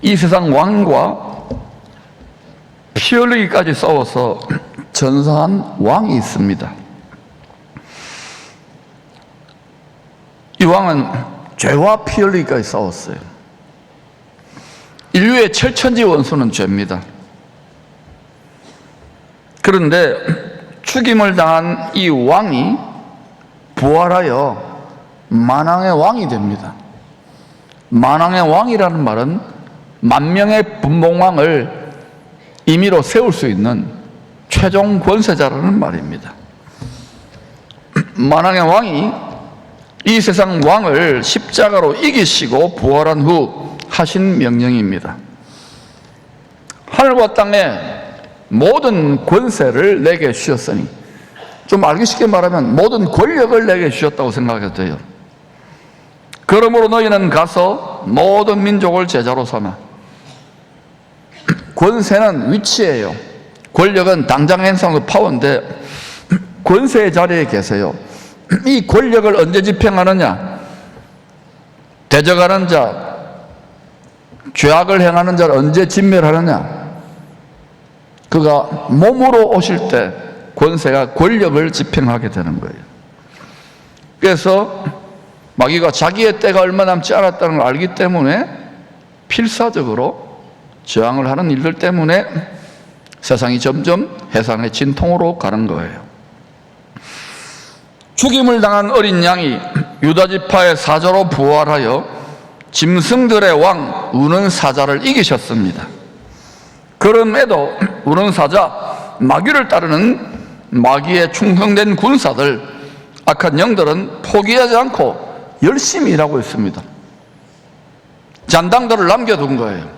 이 세상 왕과 피 흘리기까지 싸워서 전사한 왕이 있습니다. 이 왕은 죄와 피 흘리기까지 싸웠어요. 인류의 철천지 원수는 죄입니다. 그런데 죽임을 당한 이 왕이 부활하여 만왕의 왕이 됩니다. 만왕의 왕이라는 말은 만명의 분봉왕을 임의로 세울 수 있는 최종 권세자라는 말입니다. 만왕의 왕이 이 세상 왕을 십자가로 이기시고 부활한 후 하신 명령입니다. 하늘과 땅에 모든 권세를 내게 주셨으니, 좀 알기 쉽게 말하면 모든 권력을 내게 주셨다고 생각해도 돼요. 그러므로 너희는 가서 모든 민족을 제자로 삼아. 권세는 위치예요. 권력은 당장 행사하는 파워인데 권세의 자리에 계세요. 이 권력을 언제 집행하느냐? 대적하는 자, 죄악을 행하는 자를 언제 진멸하느냐? 그가 몸으로 오실 때 권세가 권력을 집행하게 되는 거예요. 그래서 마귀가 자기의 때가 얼마 남지 않았다는 걸 알기 때문에 필사적으로 저항을 하는 일들 때문에 세상이 점점 해상의 진통으로 가는 거예요. 죽임을 당한 어린 양이 유다지파의 사자로 부활하여 짐승들의 왕 우는 사자를 이기셨습니다. 그럼에도 우는 사자, 마귀를 따르는 마귀에 충성된 군사들, 악한 영들은 포기하지 않고 열심히 일하고 있습니다. 잔당들을 남겨둔 거예요.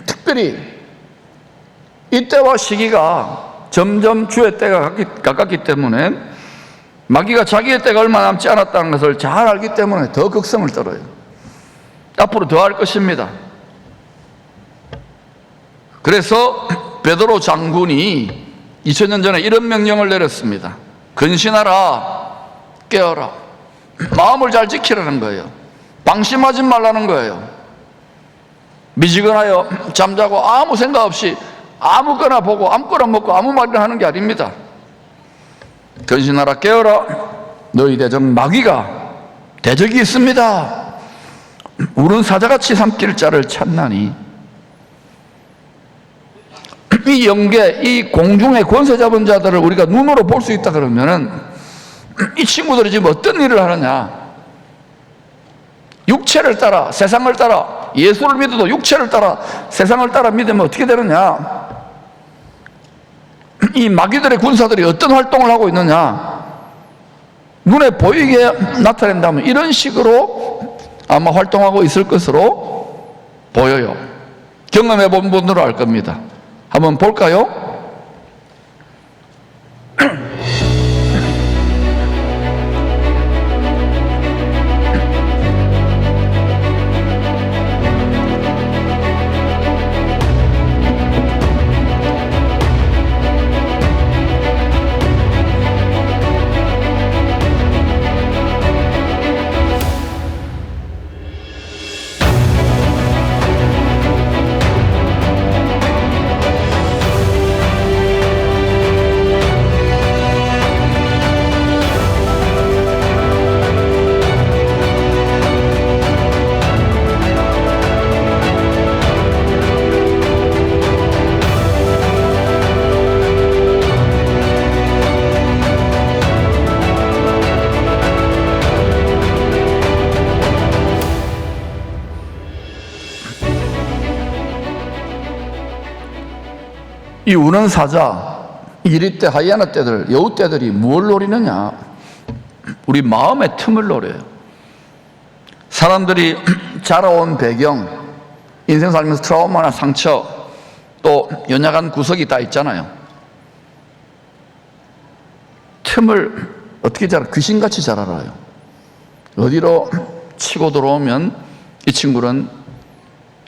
특별히 이때와 시기가 점점 주의 때가 가깝기 때문에 마귀가 자기의 때가 얼마 남지 않았다는 것을 잘 알기 때문에 더 극성을 떨어요. 앞으로 더 할 것입니다. 그래서 베드로 장군이 2000년 전에 이런 명령을 내렸습니다. 근신하라, 깨어라. 마음을 잘 지키라는 거예요. 방심하지 말라는 거예요. 미지근하여 잠자고 아무 생각 없이 아무거나 보고 아무거나 먹고 아무 말이나 하는 게 아닙니다. 근신하라, 깨어라. 너희 대적 마귀가 대적이 있습니다. 우는 사자같이 삼킬 자를 찾나니. 이 영계, 이 공중의 권세 잡은 자들을 우리가 눈으로 볼 수 있다 그러면은 이 친구들이 지금 어떤 일을 하느냐? 육체를 따라, 세상을 따라, 예수를 믿어도 육체를 따라, 세상을 따라 믿으면 어떻게 되느냐? 이 마귀들의 군사들이 어떤 활동을 하고 있느냐? 눈에 보이게 나타낸다면 이런 식으로 아마 활동하고 있을 것으로 보여요. 경험해 본 분들은 알 겁니다. 한번 볼까요? 이 우는 사자, 이리 때, 하이에나 떼들, 여우 떼들이 뭘 노리느냐? 우리 마음의 틈을 노려요. 사람들이 자라온 배경, 인생 살면서 트라우마나 상처, 또 연약한 구석이 다 있잖아요. 틈을 어떻게 귀신같이 잘 알아요. 어디로 치고 들어오면 이 친구는,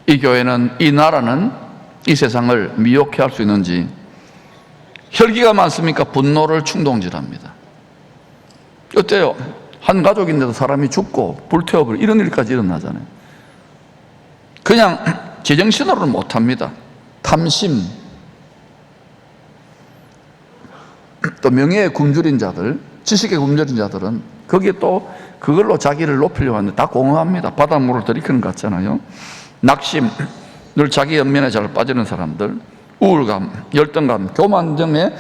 이 교회는, 이 나라는, 이 세상을 미혹해 할 수 있는지. 혈기가 많습니까? 분노를 충동질합니다. 어때요? 한 가족인데도 사람이 죽고 불태워버리고 이런 일까지 일어나잖아요. 그냥 제정신으로는 못합니다. 탐심, 또 명예에 굶주린 자들, 지식에 굶주린 자들은 거기에 또 그걸로 자기를 높이려고 하는데 다 공허합니다. 바닷물을 들이키는 것 같잖아요. 낙심, 늘 자기 연민에 잘 빠지는 사람들, 우울감, 열등감, 교만 등의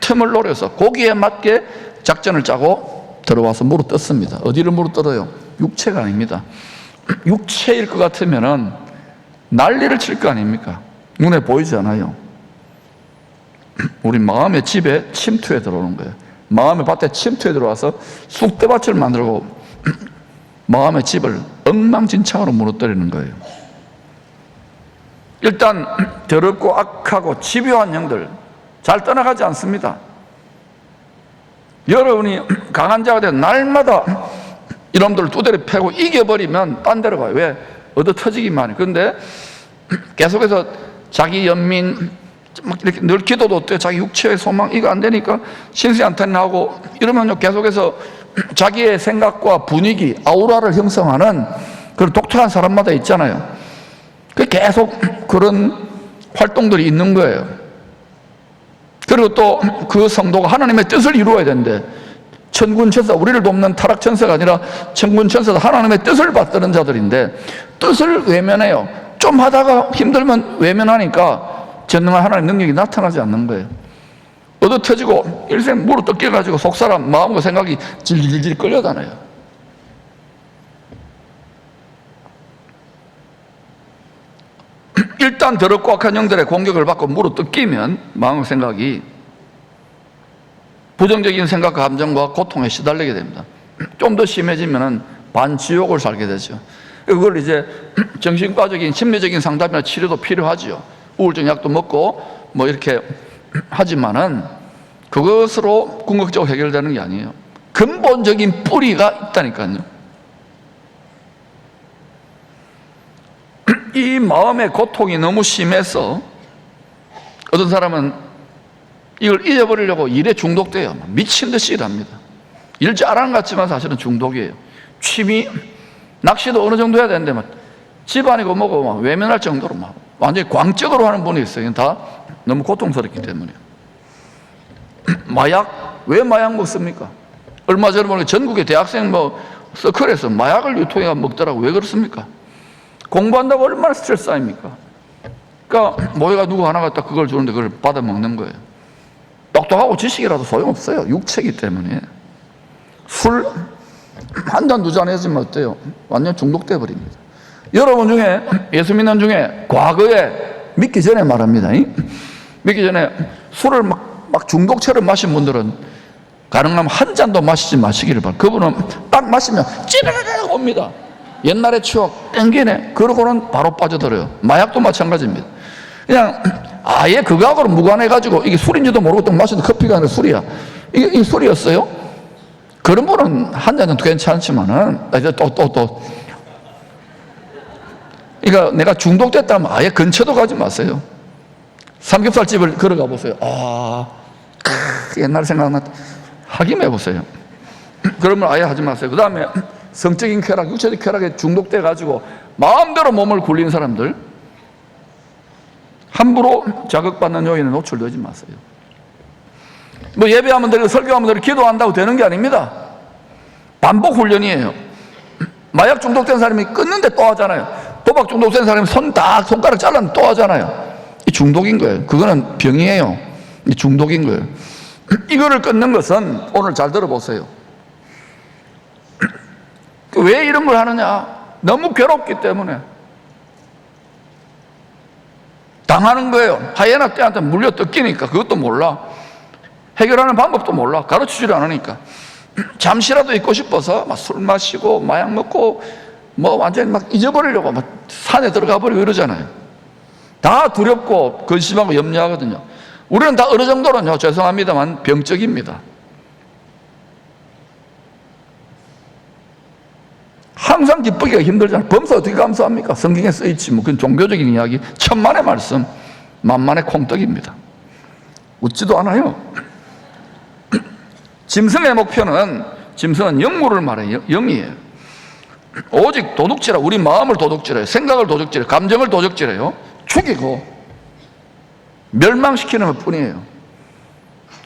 틈을 노려서 거기에 맞게 작전을 짜고 들어와서 물어뜯습니다. 어디를 물어뜯어요? 육체가 아닙니다. 육체일 것 같으면은 난리를 칠 거 아닙니까? 눈에 보이지 않아요. 우리 마음의 집에 침투해 들어오는 거예요. 마음의 밭에 침투해 들어와서 쑥대밭을 만들고 마음의 집을 엉망진창으로 무너뜨리는 거예요. 일단 더럽고 악하고 집요한 영들 잘 떠나가지 않습니다. 여러분이 강한 자가 돼 날마다 이놈들을 두드려 패고 이겨버리면 딴 데로 가요. 왜? 얻어 터지기만 해. 그런데 계속해서 자기 연민 막 이렇게 늘 기도도 어때요? 자기 육체의 소망 이거 안 되니까 신세한탄하고 이러면요 계속해서 자기의 생각과 분위기 아우라를 형성하는 그런 독특한 사람마다 있잖아요. 계속 그런 활동들이 있는 거예요. 그리고 또 그 성도가 하나님의 뜻을 이루어야 되는데 천군천사, 우리를 돕는 타락천사가 아니라 천군천사도 하나님의 뜻을 받드는 자들인데 뜻을 외면해요. 좀 하다가 힘들면 외면하니까 전능한 하나님의 능력이 나타나지 않는 거예요. 얻어 터지고 일생 물어 뜯겨가지고 속사람 마음과 생각이 질질질 끌려다녀요. 일단 더럽고 악한 영들의 공격을 받고 물어 뜯기면 마음과 생각이 부정적인 생각과 감정과 고통에 시달리게 됩니다. 좀 더 심해지면 반지옥을 살게 되죠. 그걸 이제 정신과적인 심리적인 상담이나 치료도 필요하죠. 우울증 약도 먹고 뭐 이렇게 하지만은 그것으로 궁극적으로 해결되는 게 아니에요. 근본적인 뿌리가 있다니까요. 이 마음의 고통이 너무 심해서 어떤 사람은 이걸 잊어버리려고 일에 중독돼요. 미친 듯이 일합니다. 일 잘하는 것 같지만 사실은 중독이에요. 취미, 낚시도 어느 정도 해야 되는데 막 집안이고 뭐고 막 외면할 정도로 막 완전히 광적으로 하는 분이 있어요. 다 너무 고통스럽기 때문에. 마약, 왜 마약 먹습니까? 얼마 전에 보니까 전국의 대학생 뭐 서클에서 마약을 유통해 먹더라고. 왜 그렇습니까? 공부한다고 얼마나 스트레스 쌓입니까? 그러니까 모여가 누구 하나 갖다 그걸 주는데 그걸 받아 먹는 거예요. 똑똑하고 지식이라도 소용없어요. 육체이기 때문에. 술 한 잔 두 잔 해주면 어때요? 완전 중독돼 버립니다. 여러분 중에 예수 믿는 중에 과거에 믿기 전에 말합니다. 믿기 전에 술을 막 중독처럼 마신 분들은 가능하면 한 잔도 마시지 마시기를 바랍니다. 그분은 딱 마시면 찌르르르 옵니다. 옛날의 추억 땡기네. 그러고는 바로 빠져들어요. 마약도 마찬가지입니다. 그냥 아예 그거하고는 무관해가지고 이게 술인지도 모르고 또 마시는 커피가 아니라 술이야. 이게 술이었어요? 그런 분은 한 잔은 괜찮지만은 이제 또 그러니까 내가 중독됐다면 아예 근처도 가지 마세요. 삼겹살집을 걸어가 보세요. 옛날 생각났다. 확인해 보세요. 그러면 아예 하지 마세요. 그 다음에 성적인 쾌락, 육체적 쾌락에 중독돼 가지고 마음대로 몸을 굴리는 사람들 함부로 자극받는 요인에 노출되지 마세요. 뭐 예배하면 되고 설교하면 되고 기도한다고 되는 게 아닙니다. 반복 훈련이에요. 마약 중독된 사람이 끊는데 또 하잖아요. 도박 중독된 사람이 손가락 잘랐는데 또 하잖아요. 이 중독인 거예요. 그거는 병이에요. 이 중독인 거예요. 이거를 끊는 것은 오늘 잘 들어보세요. 왜 이런 걸 하느냐? 너무 괴롭기 때문에 당하는 거예요. 하이에나 떼한테 물려 뜯기니까 그것도 몰라. 해결하는 방법도 몰라. 가르치지를 않으니까. 잠시라도 있고 싶어서 막 술 마시고 마약 먹고 뭐 완전히 막 잊어버리려고 막 산에 들어가 버리고 이러잖아요. 다 두렵고 근심하고 염려하거든요. 우리는 다 어느 정도는요, 죄송합니다만 병적입니다. 항상 기쁘기가 힘들잖아요. 범사 어떻게 감수합니까? 성경에 써있지 뭐. 그건 종교적인 이야기, 천만의 말씀, 만만의 콩떡입니다. 웃지도 않아요. 짐승의 목표는, 짐승은 영물을 말해요. 영이에요. 오직 도둑질해. 우리 마음을 도둑질해요. 생각을 도둑질해요. 감정을 도둑질해요. 죽이고 멸망시키는 것 뿐이에요.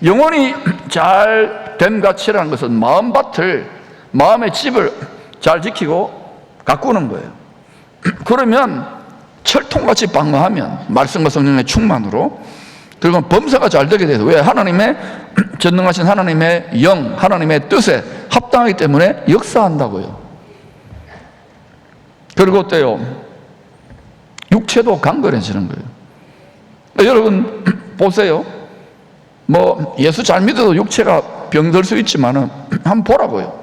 영혼이 잘 된 가치라는 것은 마음밭을, 마음의 집을 잘 지키고 가꾸는 거예요. 그러면 철통같이 방어하면 말씀과 성령의 충만으로, 그리고 범사가 잘 되게 돼서, 왜? 하나님의 전능하신 하나님의 영, 하나님의 뜻에 합당하기 때문에 역사한다고요. 그리고 어때요? 육체도 강건해지는 거예요. 여러분 보세요. 뭐 예수 잘 믿어도 육체가 병들 수 있지만은 한번 보라고요.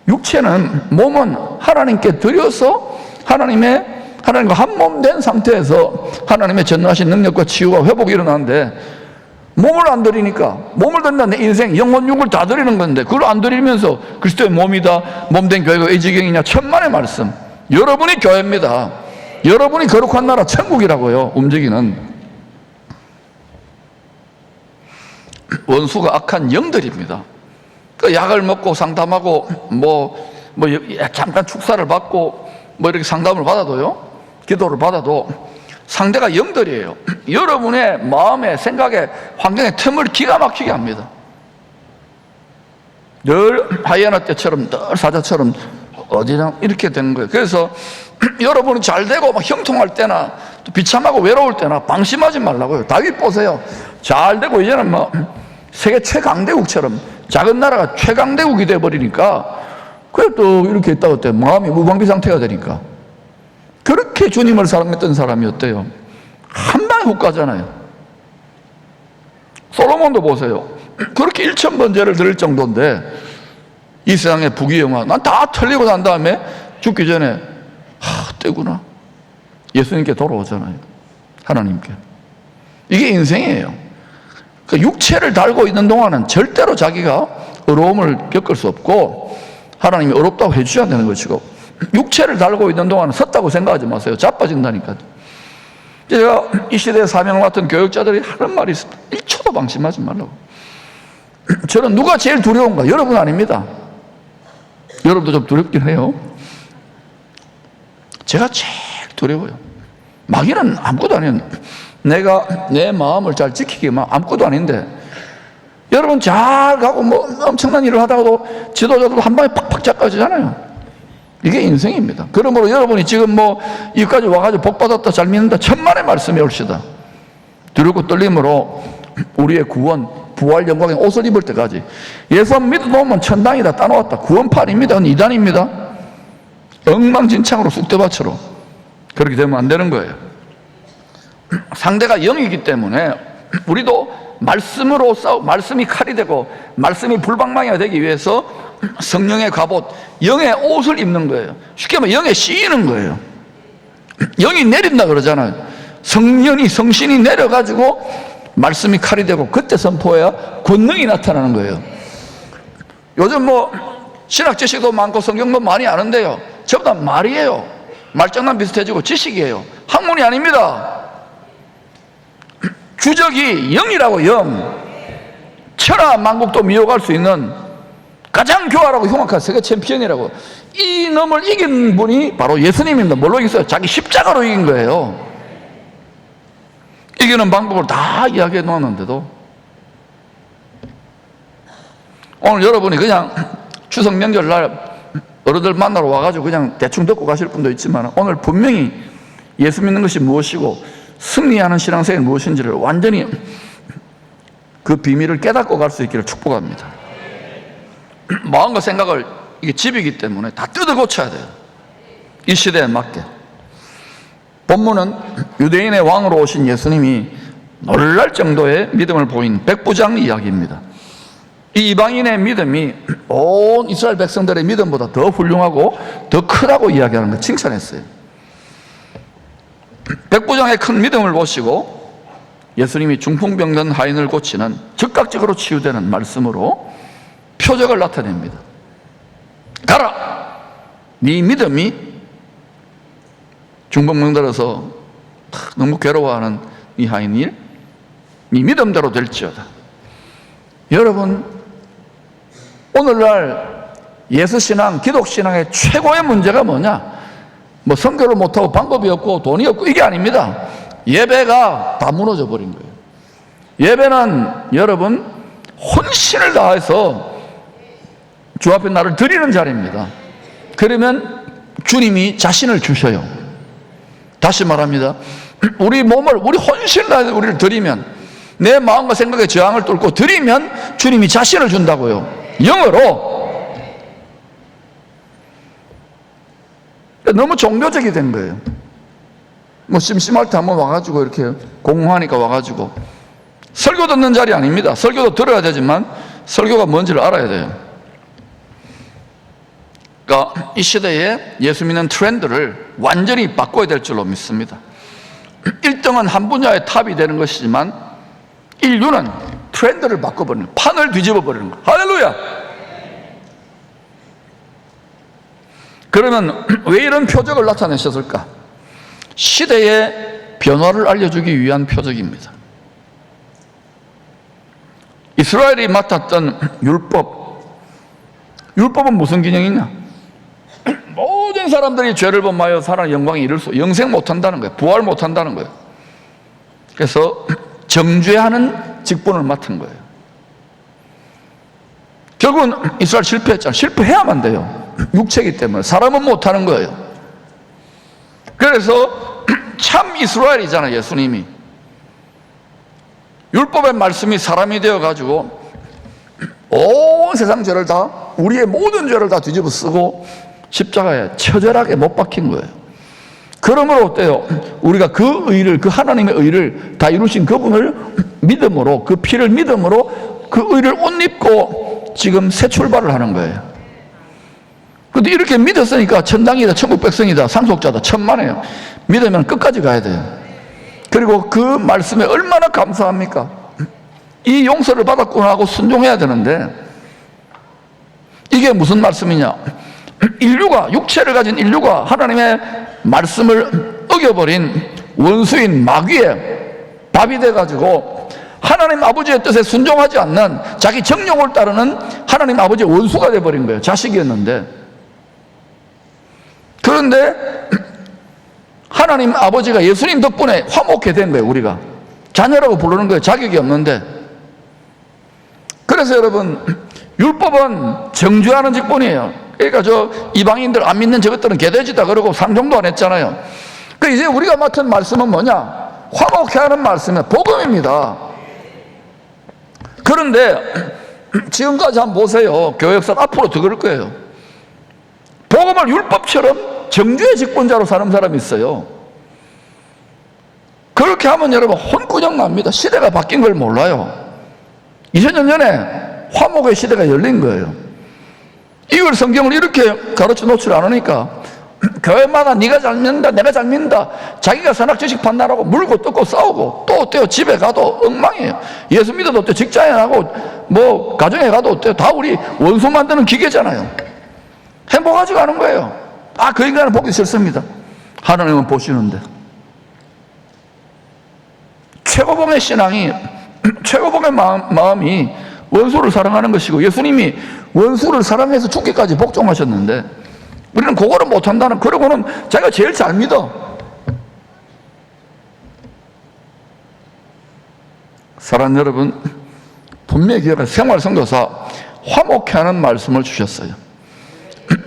육체는, 몸은 하나님께 드려서 하나님과 한 몸 된 상태에서 하나님의 전능하신 능력과 치유와 회복이 일어나는데, 몸을 안 드리니까, 몸을 드린다 내 인생, 영혼, 육을 다 드리는 건데 그걸 안 드리면서 그리스도의 몸이다, 몸된 교회가 이 지경이냐, 천만의 말씀. 여러분이 교회입니다. 여러분이 거룩한 나라 천국이라고요. 움직이는 원수가 악한 영들입니다. 그 약을 먹고 상담하고 잠깐 축사를 받고 이렇게 상담을 받아도요, 기도를 받아도 상대가 영들이에요. 여러분의 마음에, 생각에, 환경에 틈을 기가 막히게 합니다. 늘 하이에나 때처럼, 늘 사자처럼 어디나 이렇게 되는 거예요. 그래서 여러분이 잘 되고 막 형통할 때나 또 비참하고 외로울 때나 방심하지 말라고요. 다윗 보세요. 잘 되고 이제는 뭐 세계 최강대국처럼 작은 나라가 최강대국이 돼버리니까, 그래 또 이렇게 있다고 어때요? 마음이 무방비 상태가 되니까. 그렇게 주님을 사랑했던 사람이 어때요? 한 방에 훅 가잖아요. 솔로몬도 보세요. 그렇게 1000번제를 드릴 정도인데, 이 세상의 부귀영화 난 다 털리고 난 다음에 죽기 전에 때구나, 예수님께 돌아오잖아요. 하나님께. 이게 인생이에요. 그 육체를 달고 있는 동안은 절대로 자기가 어려움을 겪을 수 없고 하나님이 어렵다고 해주셔야 되는 것이고, 육체를 달고 있는 동안은 섰다고 생각하지 마세요. 자빠진다니까요. 제가 이 시대의 사명을 맡은 교육자들이 하는 말이 있습니다. 1초도 방심하지 말라고. 저는 누가 제일 두려운가? 여러분 아닙니다. 여러분도 좀 두렵긴 해요. 제가 제일 두려워요. 마귀는 아무것도 아니에요. 내가 내 마음을 잘 지키기만 아무것도 아닌데, 여러분 잘 가고 뭐 엄청난 일을 하다가도 지도자도 한 방에 팍팍 잡아지잖아요. 이게 인생입니다. 그러므로 여러분이 지금 뭐 여기까지 와가지고 복 받았다, 잘 믿는다, 천만의 말씀이 옳시다. 두렵고 떨림으로 우리의 구원, 부활 영광의 옷을 입을 때까지. 예수 믿어놓으면 천당이다, 따놓았다, 구원판입니다. 그건 이단입니다. 엉망진창으로 쑥대밭으로. 그렇게 되면 안 되는 거예요. 상대가 영이기 때문에 우리도 말씀으로 말씀이 칼이 되고 말씀이 불방망이가 되기 위해서 성령의 갑옷, 영의 옷을 입는 거예요. 쉽게 말하면 영에 씌이는 거예요. 영이 내린다 그러잖아요. 성신이 내려가지고 말씀이 칼이 되고, 그때 선포해야 권능이 나타나는 거예요. 요즘 뭐 신학 지식도 많고 성경도 많이 아는데요, 전부 다 말이에요. 말장난 비슷해지고 지식이에요. 학문이 아닙니다. 주적이 영이라고. 영. 천하 만국도 미혹할 수 있는 가장 교활하고 흉악한 세계 챔피언이라고. 이 놈을 이긴 분이 바로 예수님입니다. 뭘로 이겼어요? 자기 십자가로 이긴 거예요. 이기는 방법을 다 이야기해 놓았는데도, 오늘 여러분이 그냥 추석 명절날 어른들 만나러 와가지고 그냥 대충 듣고 가실 분도 있지만, 오늘 분명히 예수 믿는 것이 무엇이고 승리하는 신앙생활이 무엇인지를 완전히 그 비밀을 깨닫고 갈 수 있기를 축복합니다. 마음과 생각을, 이게 집이기 때문에 다 뜯어 고쳐야 돼요. 이 시대에 맞게. 본문은 유대인의 왕으로 오신 예수님이 놀랄 정도의 믿음을 보인 백부장 이야기입니다. 이 이방인의 믿음이 온 이스라엘 백성들의 믿음보다 더 훌륭하고 더 크다고 이야기하는 걸 칭찬했어요. 백부장의 큰 믿음을 보시고 예수님이 중풍병든 하인을 고치는, 즉각적으로 치유되는 말씀으로 표적을 나타냅니다. 가라! 네 믿음이, 중풍병들어서 너무 괴로워하는 이 하인이 네 믿음대로 될지어다. 여러분, 오늘날 예수신앙, 기독신앙의 최고의 문제가 뭐냐? 뭐 선교를 못하고 방법이 없고 돈이 없고 이게 아닙니다. 예배가 다 무너져 버린 거예요. 예배는 여러분 혼신을 다해서 주 앞에 나를 드리는 자리입니다. 그러면 주님이 자신을 주셔요. 다시 말합니다. 우리 몸을, 우리 혼신을 다해서 우리를 드리면, 내 마음과 생각의 저항을 뚫고 드리면 주님이 자신을 준다고요. 영어로. 너무 종교적이 된 거예요. 뭐 심심할 때 한번 와가지고 이렇게 공허하니까 와가지고. 설교 듣는 자리 아닙니다. 설교도 들어야 되지만 설교가 뭔지를 알아야 돼요. 그러니까 이 시대에 예수 믿는 트렌드를 완전히 바꿔야 될 줄로 믿습니다. 1등은 한 분야의 탑이 되는 것이지만 인류는 트렌드를 바꿔버리는 거예요. 판을 뒤집어 버리는 거예요. 할렐루야! 그러면 왜 이런 표적을 나타내셨을까? 시대의 변화를 알려주기 위한 표적입니다. 이스라엘이 맡았던 율법은 무슨 기능이냐? 모든 사람들이 죄를 범하여 살아는 영광에 이를 수, 영생 못한다는 거예요. 부활 못한다는 거예요. 그래서 정죄하는 직분을 맡은 거예요. 결국은 이스라엘 실패했잖아요. 실패해야만 돼요. 육체이기 때문에. 사람은 못하는 거예요. 그래서 참 이스라엘이잖아요, 예수님이. 율법의 말씀이 사람이 되어가지고 온 세상 죄를 다, 우리의 모든 죄를 다 뒤집어 쓰고 십자가에 처절하게 못 박힌 거예요. 그러므로 어때요? 우리가 그 의를, 그 하나님의 의를 다 이루신 그분을 믿음으로, 그 피를 믿음으로 그 의를 옷 입고 지금 새 출발을 하는 거예요. 그런데 이렇게 믿었으니까 천당이다, 천국 백성이다, 상속자다, 천만에요. 믿으면 끝까지 가야 돼요. 그리고 그 말씀에 얼마나 감사합니까? 이 용서를 받았구나 하고 순종해야 되는데, 이게 무슨 말씀이냐? 인류가, 육체를 가진 인류가 하나님의 말씀을 어겨버린 원수인 마귀의 밥이 돼가지고 하나님 아버지의 뜻에 순종하지 않는 자기 정욕을 따르는 하나님 아버지의 원수가 돼버린 거예요. 자식이었는데. 그런데 하나님 아버지가 예수님 덕분에 화목해 된 거예요. 우리가 자녀라고 부르는 거예요. 자격이 없는데. 그래서 여러분, 율법은 정죄하는 직분이에요. 그러니까 저 이방인들 안 믿는 저것들은 개돼지다 그러고 상종도 안 했잖아요. 그 이제 우리가 맡은 말씀은 뭐냐? 화목해 하는 말씀은 복음입니다. 그런데 지금까지 한번 보세요. 교회 역사는 앞으로 더 그럴 거예요. 복음을 율법처럼 정죄의 직분자로 사는 사람이 있어요. 그렇게 하면 여러분 혼꾸녕 납니다. 시대가 바뀐 걸 몰라요. 2000년 전에 화목의 시대가 열린 거예요. 이걸 성경을 이렇게 가르쳐 놓지 않으니까 교회마다 네가 잘 믿는다, 내가 잘 믿는다, 자기가 선악지식 판단하고 물고 뜯고 싸우고, 또 어때요? 집에 가도 엉망이에요. 예수 믿어도 어때요? 직장에 가고 뭐 가정에 가도 어때요? 다 우리 원수 만드는 기계잖아요. 행복하지가 않은 거예요. 아, 그 인간은 보기 싫습니다. 하나님은 보시는데. 최고봉의 신앙이, 최고봉의 마음이 원수를 사랑하는 것이고, 예수님이 원수를 사랑해서 죽기까지 복종하셨는데 우리는 그거를 못한다는, 그러고는 자기가 제일 잘 믿어. 사랑하는 여러분, 분명히 기억하세요. 생활선교사 화목해 하는 말씀을 주셨어요.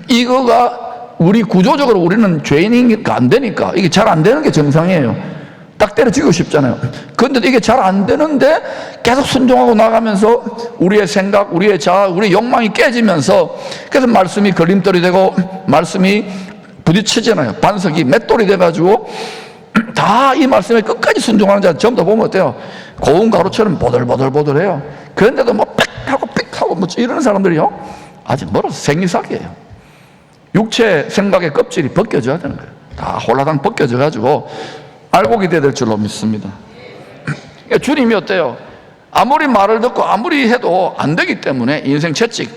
이거가 우리 구조적으로 우리는 죄인이니까 안 되니까 이게 잘 안 되는 게 정상이에요. 딱 때려치고 싶잖아요. 그런데 이게 잘 안 되는데 계속 순종하고 나가면서 우리의 생각, 우리의 자아, 우리의 욕망이 깨지면서, 그래서 말씀이 걸림돌이 되고 말씀이 부딪히잖아요. 반석이 맷돌이 돼가지고 다 이 말씀에 끝까지 순종하는 자 전부 다 보면 어때요? 고운 가루처럼 보들보들보들해요. 그런데도 뭐 빽하고 빽하고 뭐 이러는 사람들이요, 아직 멀어서 생리삭이에요. 육체 생각의 껍질이 벗겨져야 되는 거예요. 다 홀라당 벗겨져가지고 알곡이 돼야 될 줄로 믿습니다. 그러니까 주님이 어때요? 아무리 말을 듣고 아무리 해도 안 되기 때문에 인생 채찍,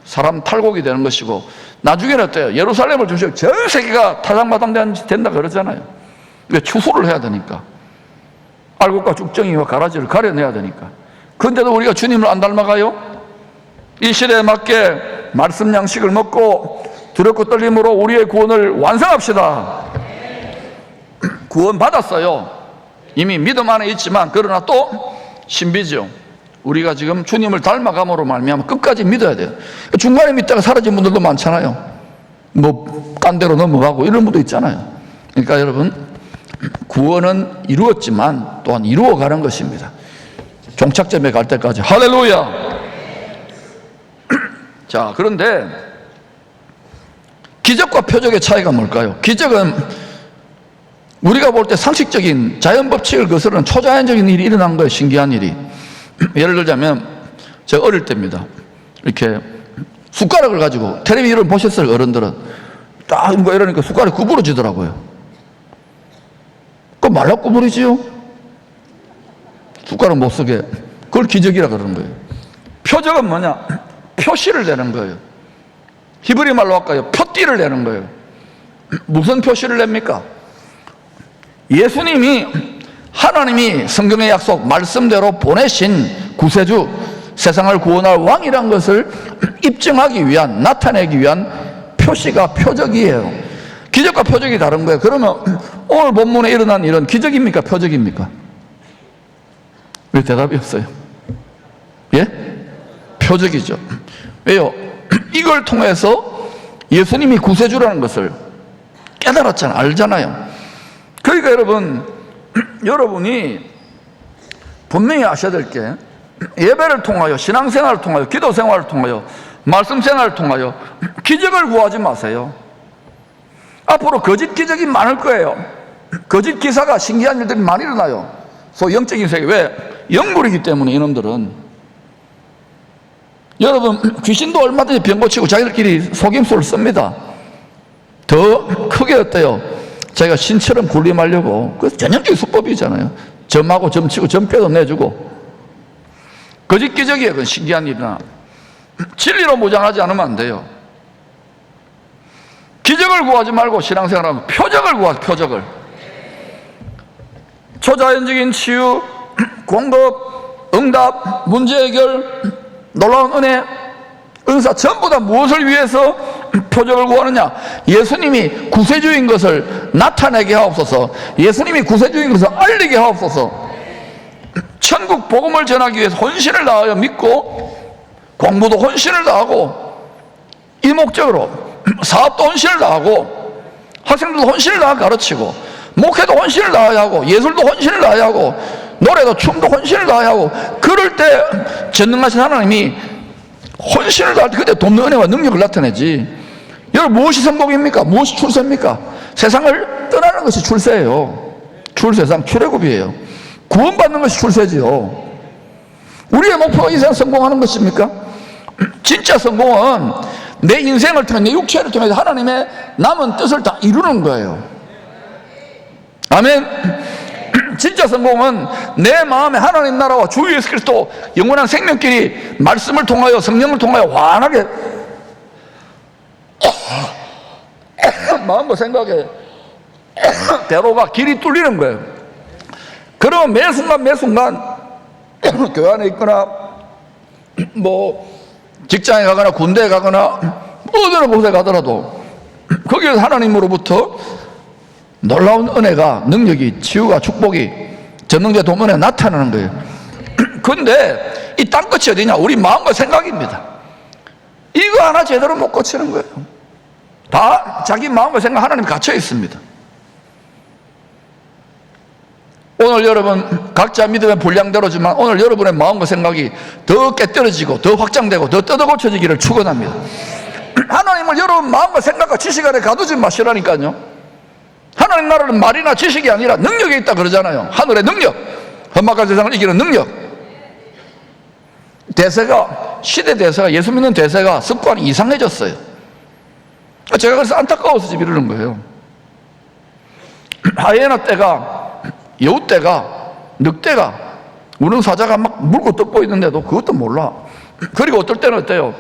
사람 탈곡이 되는 것이고, 나중에는 어때요? 예루살렘을 주시고 전 세계가 타작마당 된다 그러잖아요. 왜? 추수를 해야 되니까. 알곡과 쭉정이와 가라지를 가려내야 되니까. 그런데도 우리가 주님을 안 닮아가요? 이 시대에 맞게 말씀 양식을 먹고 두렵고 떨림으로 우리의 구원을 완성합시다. 구원 받았어요. 이미 믿음 안에 있지만 그러나 또 신비죠. 우리가 지금 주님을 닮아감으로 말미암아 끝까지 믿어야 돼요. 중간에 믿다가 사라진 분들도 많잖아요. 뭐 딴 데로 넘어가고 이런 분도 있잖아요. 그러니까 여러분, 구원은 이루었지만 또한 이루어가는 것입니다. 종착점에 갈 때까지. 할렐루야. 자, 그런데 기적과 표적의 차이가 뭘까요? 기적은 우리가 볼 때 상식적인 자연 법칙을 거스르는 초자연적인 일이 일어난 거예요. 신기한 일이. 예를 들자면 제가 어릴 때입니다. 이렇게 숟가락을 가지고 텔레비전을 보셨어요. 어른들은 딱 뭐 이러니까 숟가락이 구부러지더라고요. 그거 말라 구부러지요? 숟가락 못 쓰게. 그걸 기적이라 그러는 거예요. 표적은 뭐냐? 표시를 내는 거예요. 히브리 말로 할까요? 표띠를 내는 거예요. 무슨 표시를 냅니까? 예수님이, 하나님이 성경의 약속 말씀대로 보내신 구세주, 세상을 구원할 왕이란 것을 입증하기 위한, 나타내기 위한 표시가 표적이에요. 기적과 표적이 다른 거예요. 그러면 오늘 본문에 일어난 일은 기적입니까? 표적입니까? 왜 대답이 없어요? 예? 표적이죠. 왜요? 이걸 통해서 예수님이 구세주라는 것을 깨달았잖아요. 알잖아요. 그러니까 여러분이 분명히 아셔야 될 게, 예배를 통하여, 신앙생활을 통하여, 기도생활을 통하여, 말씀생활을 통하여 기적을 구하지 마세요. 앞으로 거짓 기적이 많을 거예요. 거짓 기사가, 신기한 일들이 많이 일어나요. 소위 영적인 세계. 왜? 영물이기 때문에. 이놈들은, 여러분, 귀신도 얼마든지 병 고치고 자기들끼리 속임수를 씁니다. 더 크게 어때요? 자기가 신처럼 군림하려고. 그 전형적인 수법이잖아요. 점하고 점치고 점괘도 내주고. 거짓 기적이에요. 그건 신기한 일이나. 진리로 무장하지 않으면 안 돼요. 기적을 구하지 말고 신앙생활하면 표적을 구하세요. 표적을. 초자연적인 치유, 공급, 응답, 문제 해결, 놀라운 은혜, 은사, 전부 다 무엇을 위해서 표적을 구하느냐? 예수님이 구세주인 것을 나타내게 하옵소서. 예수님이 구세주인 것을 알리게 하옵소서. 천국 복음을 전하기 위해서 혼신을 다하여 믿고, 공부도 혼신을 다하고, 이 목적으로 사업도 혼신을 다하고, 학생들도 혼신을 다하 가르치고, 목회도 혼신을 다해야 하고, 예술도 혼신을 다해야 하고, 노래도 춤도 혼신을 다해야 하고, 그럴 때 전능하신 하나님이 혼신을 다할 때 그때 돕는 은혜와 능력을 나타내지. 여러분, 무엇이 성공입니까? 무엇이 출세입니까? 세상을 떠나는 것이 출세예요. 출세상, 출애굽이에요. 구원받는 것이 출세지요. 우리의 목표가 이 세상 성공하는 것입니까? 진짜 성공은 내 인생을 통해, 내 육체를 통해서 하나님의 남은 뜻을 다 이루는 거예요. 아멘. 진짜 성공은 내 마음에 하나님 나라와 주 예수 그리스도 영원한 생명끼리 말씀을 통하여, 성령을 통하여 환하게 마음과 생각에 대로가 길이 뚫리는 거예요. 그러면 매 순간 교회 안에 있거나 뭐 직장에 가거나 군대에 가거나 어느 곳에 가더라도 거기에서 하나님으로부터 놀라운 은혜가, 능력이, 치유가, 축복이 전능자 도문에 나타나는 거예요. 그런데 이 땅끝이 어디냐? 우리 마음과 생각입니다. 이거 하나 제대로 못 고치는 거예요. 다 자기 마음과 생각 하나님이 갇혀 있습니다. 오늘 여러분 각자 믿음의 분량대로지만 오늘 여러분의 마음과 생각이 더 깨떨어지고 더 확장되고 더 뜯어 고쳐지기를 축원합니다. 하나님을 여러분 마음과 생각과 지식 안에 가두지 마시라니까요. 하나님 나라는 말이나 지식이 아니라 능력이 있다 그러잖아요. 하늘의 능력, 험악한 세상을 이기는 능력. 대세가, 시대 대세가, 예수 믿는 대세가, 습관이 이상해졌어요. 제가 그래서 안타까워서 지금 이러는 거예요. 하이에나 떼가, 여우 떼가, 늑대가, 우는 사자가 막 물고 뜯고 있는데도 그것도 몰라. 그리고 어떨 때는 어때요?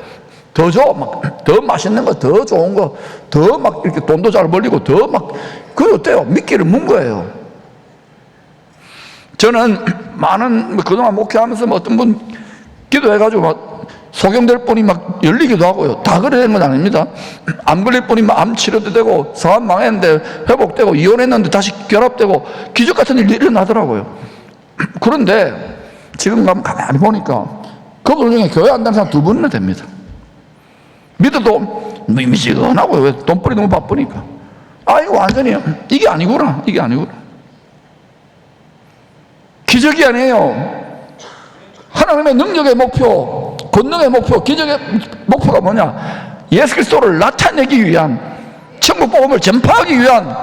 더 줘, 막, 더 맛있는 거, 더 좋은 거, 더 막 이렇게 돈도 잘 벌리고, 더 막, 그게 어때요? 미끼를 문 거예요. 저는 많은, 그동안 목회하면서 어떤 분 기도해가지고 막 소경될 분이 막 열리기도 하고요. 다 그래 된 건 아닙니다. 암 걸릴 분이 막 암 치료도 되고, 사업 망했는데 회복되고, 이혼했는데 다시 결합되고, 기적 같은 일이 일어나더라고요. 그런데 지금 가만히 보니까 그분 중에 교회 안 다니는 사람 2분이나 됩니다. 믿어도 미지근하고요. 왜? 돈벌이 너무 바쁘니까. 아, 이거 완전히 이게 아니구나. 이게 아니구나. 기적이 아니에요. 하나님의 능력의 목표, 권능의 목표, 기적의 목표가 뭐냐? 예수 그리스도를 나타내기 위한, 천국 복음을 전파하기 위한,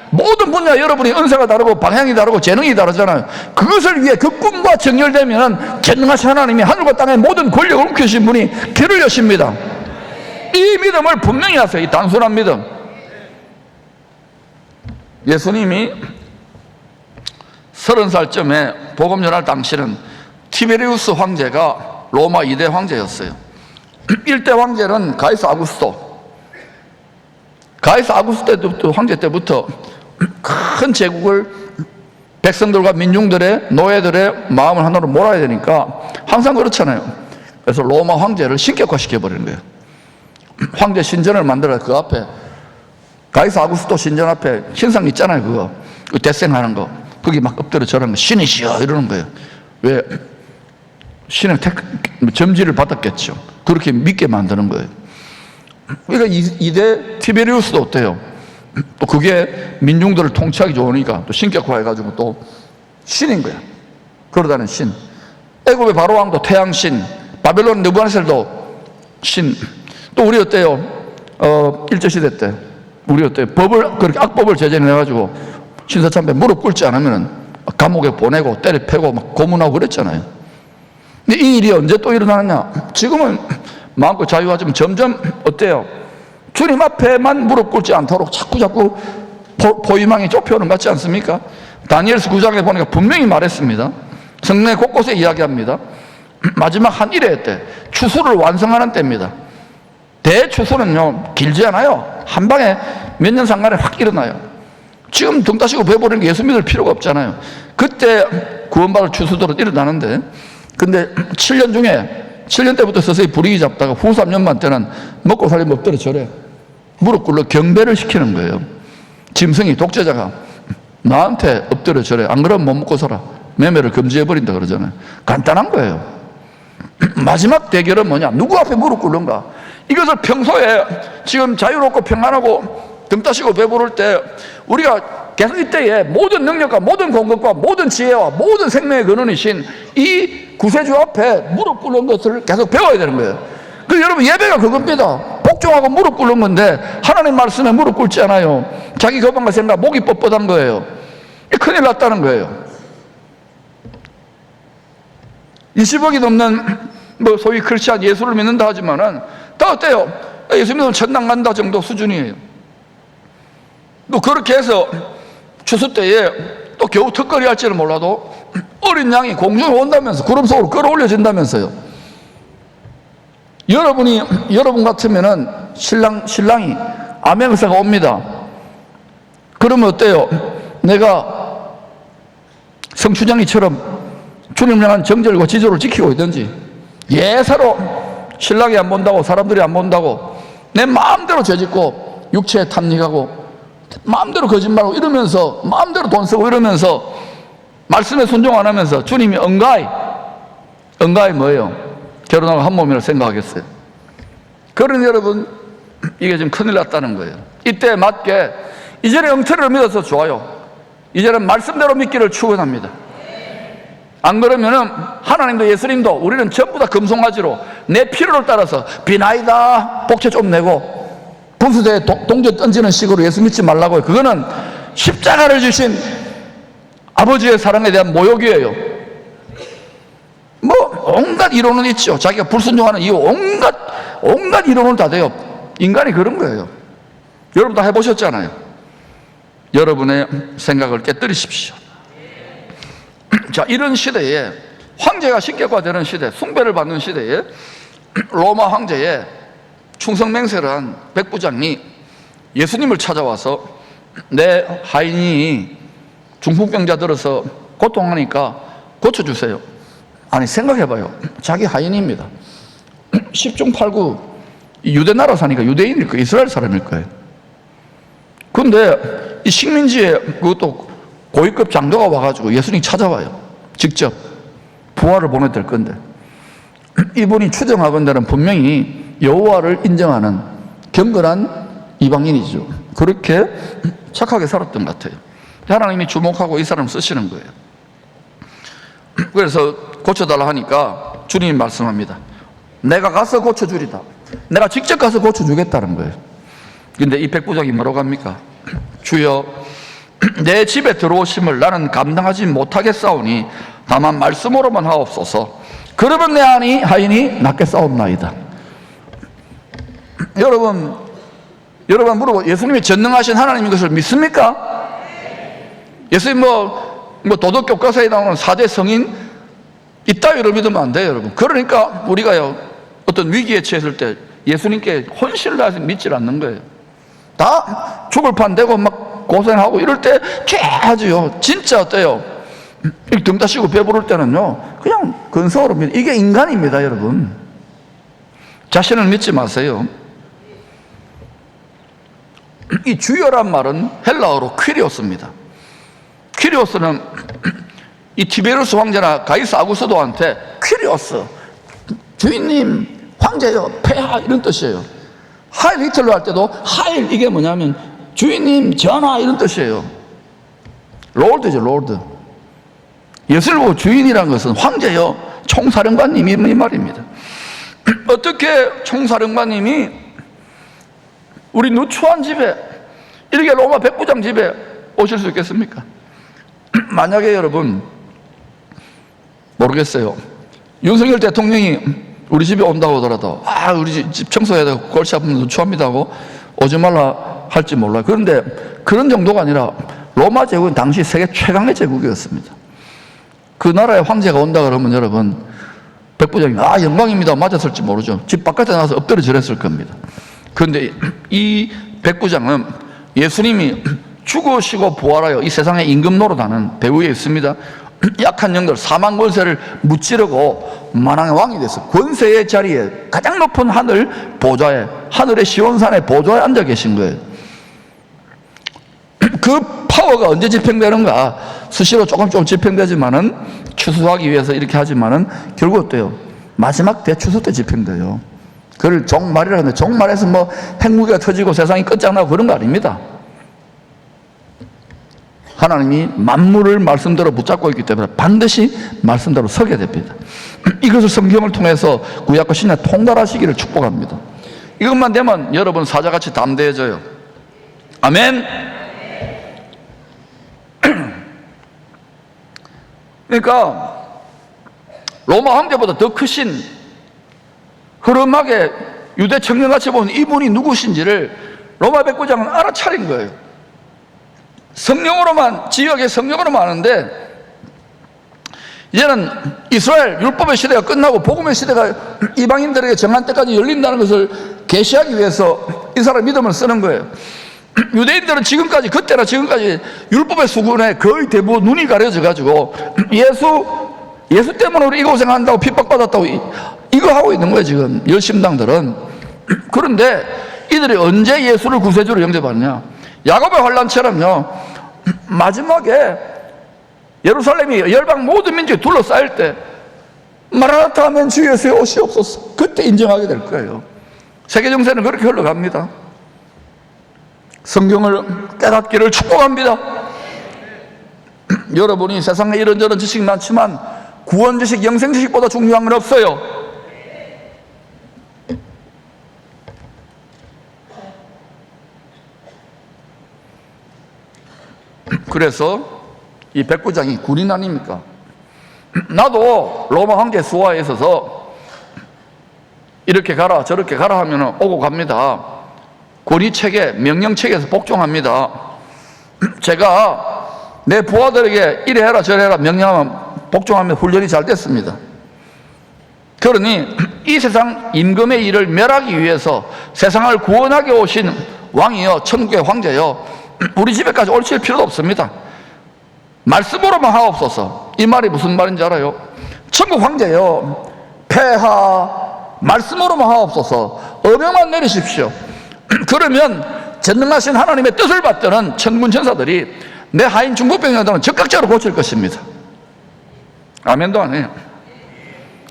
모든 분야 여러분이 은사가 다르고 방향이 다르고 재능이 다르잖아요. 그것을 위해 그 꿈과 정렬되면 전능하신 하나님이 하늘과 땅의 모든 권력을 움켜주신 분이 길을 여십니다. 이 믿음을 분명히 하세요. 이 단순한 믿음. 예수님이 30살쯤에 복음 전할 당시는 티베리우스 황제가 로마 2대 황제였어요. 1대 황제는 가이사 아구스토. 가이사 아구스토 황제 때부터 큰 제국을 백성들과 민중들의, 노예들의 마음을 하나로 몰아야 되니까 항상 그렇잖아요. 그래서 로마 황제를 신격화시켜버리는 거예요. 황제 신전을 만들어 그 앞에, 가이사 아구스토 신전 앞에 신상 있잖아요. 그거 대생하는 거, 거기 막 엎드려 절하는 거, 신이시여 이러는 거예요. 왜? 신의 점지를 받았겠죠. 그렇게 믿게 만드는 거예요. 그러니까 이대 티베리우스도 어때요? 또 그게 민중들을 통치하기 좋으니까 또 신격화해가지고 또 신인 거야. 그러다는 신. 애굽의 바로왕도 태양신, 바벨론 느부갓네살도 신. 또 우리 어때요? 일제시대 때 우리 어때요? 그렇게 악법을 제정해가지고 신사참배 무릎 꿇지 않으면 감옥에 보내고 때려 패고 막 고문하고 그랬잖아요. 근데 이 일이 언제 또 일어나느냐? 지금은 마음껏 자유하지만 점점 어때요? 주님 앞에만 무릎 꿇지 않도록 자꾸 포위망이 좁혀오는 것 같지 않습니까? 다니엘서 9장에 보니까 분명히 말했습니다. 성내 곳곳에 이야기합니다. 마지막 한 1회 때 추수를 완성하는 때입니다. 대추수는요 길지 않아요. 한 방에 몇 년 상간에 확 일어나요. 지금 등 따시고 배부르는 게 예수 믿을 필요가 없잖아요. 그때 구원받을 추수들은 일어나는데, 근데 7년 중에 7년 때부터 서서히 불이기 잡다가 후 3년만 때는 먹고 살림 엎드려 절해 무릎 꿇러 경배를 시키는 거예요. 짐승이, 독재자가 나한테 엎드려 절해. 안 그러면 못 먹고 살아. 매매를 금지해버린다 그러잖아요. 간단한 거예요. 마지막 대결은 뭐냐? 누구 앞에 무릎 꿇는가? 이것을 평소에 지금 자유롭고 평안하고 등 따시고 배부를 때 우리가 계속 이때에 모든 능력과 모든 공급과 모든 지혜와 모든 생명의 근원이신 이 구세주 앞에 무릎 꿇는 것을 계속 배워야 되는 거예요. 그래서 여러분 예배가 그겁니다. 복종하고 무릎 꿇는 건데 하나님 말씀에 무릎 꿇지 않아요. 자기 거방과 생각, 목이 뻣뻣한 거예요. 큰일 났다는 거예요. 20억이 넘는 뭐 소위 크리스찬 예수를 믿는다 하지만은 다 어때요? 예수 믿으면 천당 간다 정도 수준이에요. 또 그렇게 해서 추수 때에 또 겨우 턱걸이 할지는 몰라도 어린 양이 공중에 온다면서 구름 속으로 끌어올려진다면서요. 여러분 같으면은 신랑이 암행사가 옵니다. 그러면 어때요? 내가 성추장이처럼 주님을 향한 정절과 지조를 지키고 있든지, 예사로 신랑이 안 본다고, 사람들이 안 본다고 내 마음대로 죄짓고 육체에 탐닉하고 마음대로 거짓말하고 이러면서 마음대로 돈 쓰고 이러면서 말씀에 순종 안 하면서 주님이 응가이 뭐예요? 결혼하고 한 몸이라 생각하겠어요? 그러니 여러분 이게 지금 큰일 났다는 거예요. 이때에 맞게 이제는 영태를 믿어서 좋아요. 이제는 말씀대로 믿기를 축원합니다. 안 그러면은 하나님도 예수님도 우리는 전부 다 금송아지로 내 필요를 따라서 비나이다 복채 좀 내고 분수대에 동전 던지는 식으로 예수 믿지 말라고요. 그거는 십자가를 주신 아버지의 사랑에 대한 모욕이에요. 뭐 온갖 이론은 있죠. 자기가 불순종하는 이유 온갖 이론은 다 돼요. 인간이 그런 거예요. 여러분 다 해보셨잖아요. 여러분의 생각을 깨뜨리십시오. 자, 이런 시대에 황제가 신격화되는 시대, 숭배를 받는 시대에 로마 황제의 충성맹세를 한 백부장이 예수님을 찾아와서 내 하인이 중풍병자 들어서 고통하니까 고쳐주세요. 아니 생각해봐요. 자기 하인입니다. 10중 8구 유대 나라 사니까 유대인일 거예요. 이스라엘 사람일 거예요. 근데 이 식민지에 그것도 고위급 장도가 와가지고 예수님 찾아와요. 직접 부활을 보내드릴 건데, 이분이 추정하건대는 분명히 여호와를 인정하는 경건한 이방인이죠. 그렇게 착하게 살았던 것 같아요. 하나님이 주목하고 이 사람을 쓰시는 거예요. 그래서 고쳐달라 하니까 주님이 말씀합니다. 내가 가서 고쳐주리다. 내가 직접 가서 고쳐주겠다는 거예요. 근데 이 백부장이 뭐라고 합니까? 주여, 내 집에 들어오심을 나는 감당하지 못하겠사오니 다만 말씀으로만 하옵소서. 그러면 내 하인이 낫게 싸움나이다. 여러분 물어보, 예수님이 전능하신 하나님인 것을 믿습니까? 예수님 뭐 도덕 교과서에 나오는 4대 성인 이따위를 믿으면 안 돼요, 여러분. 그러니까 우리가요, 어떤 위기에 처했을 때 예수님께 혼신을 다해서 믿질 않는 거예요. 다 죽을 판되고 막 고생하고 이럴 때 죄하지요. 진짜 어때요? 등 따시고 배부를 때는요, 그냥 근성으로 믿어. 이게 인간입니다, 여러분. 자신을 믿지 마세요. 이 주여란 말은 헬라어로 퀴리오스입니다. 퀴리오스는 이 티베리우스 황제나 가이사 아구스도한테 퀴리오스, 주인님, 황제요, 폐하, 이런 뜻이에요. 하일 히틀러 할 때도 하일, 이게 뭐냐면 주인님 전하, 이런 뜻이에요. 롤드죠, 롤드. 예수를 보고 주인이라는 것은 황제요, 총사령관님이 이 말입니다. 어떻게 총사령관님이 우리 누추한 집에, 이렇게 로마 백부장 집에 오실 수 있겠습니까? 만약에 여러분, 모르겠어요, 윤석열 대통령이 우리 집에 온다고 하더라도 우리 집 청소해야 되고 골치 아프면 누추합니다 하고 오지 말라 할지 몰라요. 그런데 그런 정도가 아니라 로마 제국은 당시 세계 최강의 제국이었습니다. 그 나라의 황제가 온다 그러면 여러분, 백부장이 영광입니다 맞았을지 모르죠. 집 바깥에 나가서 엎드려 절했을 겁니다. 그런데 이 백부장은 예수님이 죽으시고 부활하여 이 세상에 임금 노릇하는 배후에 있습니다. 약한 영들 4만 권세를 무찌르고 만왕의 왕이 돼서 권세의 자리에, 가장 높은 하늘 보좌에, 하늘의 시온산의 보좌에 앉아 계신 거예요. 그 파워가 언제 집행되는가? 수시로 조금 집행되지만은, 추수하기 위해서 이렇게 하지만은 결국 어때요? 마지막 대추수 때 집행돼요. 그걸 종말이라 하는데, 종말에서 뭐 핵무기가 터지고 세상이 끝장나고 그런 거 아닙니다. 하나님이 만물을 말씀대로 붙잡고 있기 때문에 반드시 말씀대로 서게 됩니다. 이것을 성경을 통해서 구약과 신약 통달하시기를 축복합니다. 이것만 되면 여러분 사자같이 담대해져요. 아멘. 그러니까 로마 황제보다 더 크신, 흐름하게 유대 청년같이 보는 이분이 누구신지를 로마 백부장은 알아차린 거예요. 성령으로만, 지역의 성령으로만 아는데, 이제는 이스라엘 율법의 시대가 끝나고 복음의 시대가 이방인들에게 정한 때까지 열린다는 것을 계시하기 위해서 이 사람 믿음을 쓰는 거예요. 유대인들은 지금까지, 그때나 지금까지 율법의 수군에 거의 대부분 눈이 가려져 가지고 예수 때문에 우리 이 고생한다고 핍박받았다고 이거 하고 있는 거예요, 지금 열심당들은. 그런데 이들이 언제 예수를 구세주로 영접하느냐? 야곱의 환란처럼요, 마지막에 예루살렘이 열방 모든 민족이 둘러싸일 때 마라나타 하면 주 예수의 오시옵소서, 그때 인정하게 될 거예요. 세계 정세는 그렇게 흘러갑니다. 성경을 깨닫기를 축복합니다. 여러분이 세상에 이런저런 지식이 많지만 구원 지식, 영생 지식보다 중요한 건 없어요. 그래서 이 백부장이 군인 아닙니까? 나도 로마 황제 수하에 있어서 이렇게 가라 저렇게 가라 하면 오고 갑니다. 권위체계, 명령체계에서 복종합니다. 제가 내 부하들에게 이래 해라 저래 해라 명령하면 복종하면 훈련이 잘 됐습니다. 그러니 이 세상 임금의 일을 멸하기 위해서 세상을 구원하게 오신 왕이요, 천국의 황제요, 우리 집에까지 올칠 필요도 없습니다. 말씀으로만 하옵소서. 이 말이 무슨 말인지 알아요? 천국 황제요, 폐하, 말씀으로만 하옵소서. 어명만 내리십시오. 그러면 전능하신 하나님의 뜻을 받드는 천군 천사들이 내 하인 중국병자들은 즉각적으로 고칠 것입니다. 아멘도 안 해요.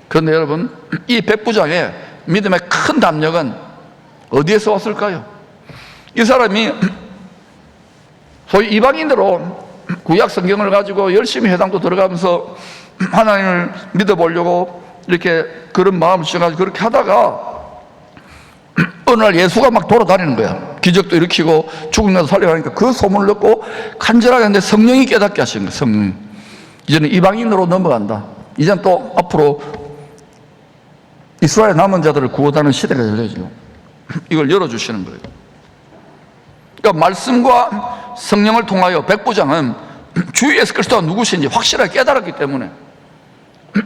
그런데 여러분, 이 백부장의 믿음의 큰 담력은 어디에서 왔을까요? 이 사람이 소위 이방인으로 구약 성경을 가지고 열심히 회당도 들어가면서 하나님을 믿어보려고 이렇게 그런 마음을 주셔가지고 그렇게 하다가 어느 날 예수가 막 돌아다니는 거야. 기적도 일으키고 죽은 자도 살려가니까 그 소문을 듣고 간절하게 하는데 성령이 깨닫게 하시는 거예요. 성령이. 이제는 이방인으로 넘어간다. 이제는 또 앞으로 이스라엘 남은 자들을 구원하는 시대가 열려죠. 이걸 열어주시는 거예요. 그러니까 말씀과 성령을 통하여 백부장은 주 예수 그리스도가 누구신지 확실하게 깨달았기 때문에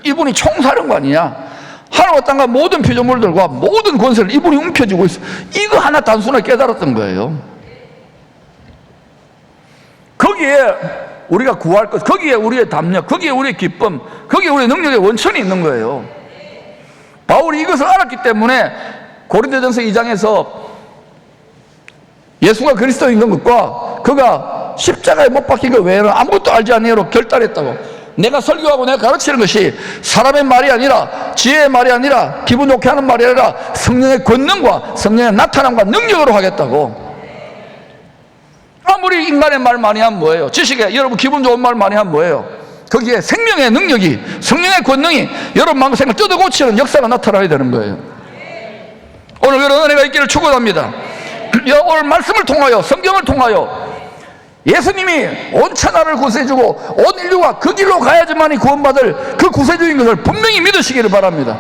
이분이 총사령관이야. 하늘과 땅과 모든 피조물들과 모든 권세를 이분이 움켜쥐고 있어. 이거 하나 단순하게 깨달았던 거예요. 거기에 우리가 구할 것, 거기에 우리의 담력, 거기에 우리의 기쁨, 거기에 우리의 능력의 원천이 있는 거예요. 바울이 이것을 알았기 때문에 고린도전서 2장에서 예수가 그리스도인 것과 그가 십자가에 못 박힌 것 외에는 아무것도 알지 않으므로 결단했다고. 내가 설교하고 내가 가르치는 것이 사람의 말이 아니라, 지혜의 말이 아니라, 기분 좋게 하는 말이 아니라 성령의 권능과 성령의 나타남과 능력으로 하겠다고. 아무리 인간의 말 많이 하면 뭐예요? 지식에 여러분 기분 좋은 말 많이 하면 뭐예요? 거기에 생명의 능력이, 성령의 권능이 여러분 마음 생각을 뜯어고치는 역사가 나타나야 되는 거예요. 오늘 그런 은혜가 있기를 축원합니다. 오늘 말씀을 통하여, 성경을 통하여 예수님이 온 천하를 구세주고 온 인류가 그 길로 가야지만이 구원받을 그 구세주인 것을 분명히 믿으시기를 바랍니다.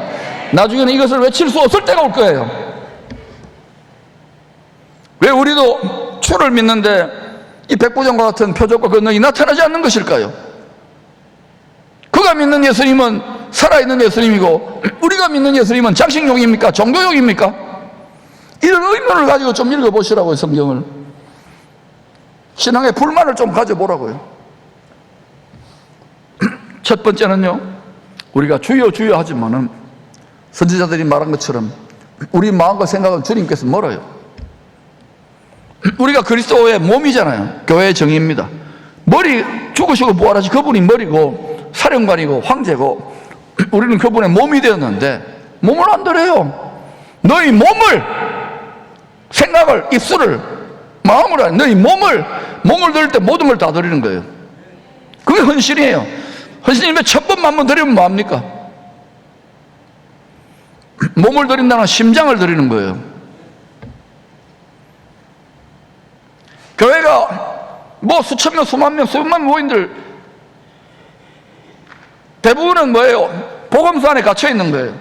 나중에는 이것을 외칠 수 없을 때가 올 거예요. 왜 우리도 주를 믿는데 이 백부장과 같은 표적과 권능이 나타나지 않는 것일까요? 그가 믿는 예수님은 살아있는 예수님이고 우리가 믿는 예수님은 장식용입니까? 종교용입니까? 이런 의문을 가지고 좀 읽어보시라고요. 성경을. 신앙의 불만을 좀 가져보라고요. 첫 번째는요, 우리가 주여 주여 하지만은 선지자들이 말한 것처럼 우리 마음과 생각은 주님께서 멀어요. 우리가 그리스도의 몸이잖아요. 교회의 정의입니다. 머리 죽으시고 부활하시 그분이 머리고 사령관이고 황제고 우리는 그분의 몸이 되었는데 몸을 안 드려요. 너희 몸을, 생각을, 입술을, 마음을 안, 너희 몸을 드릴 때 모든 걸 다 드리는 거예요. 그게 헌신이에요. 헌신이면 첫 번만 번 드리면 뭐합니까? 몸을 드린다는 심장을 드리는 거예요. 교회가 뭐 수천 명, 수만 명, 수백만 모인들 대부분은 뭐예요? 복음서 안에 갇혀 있는 거예요.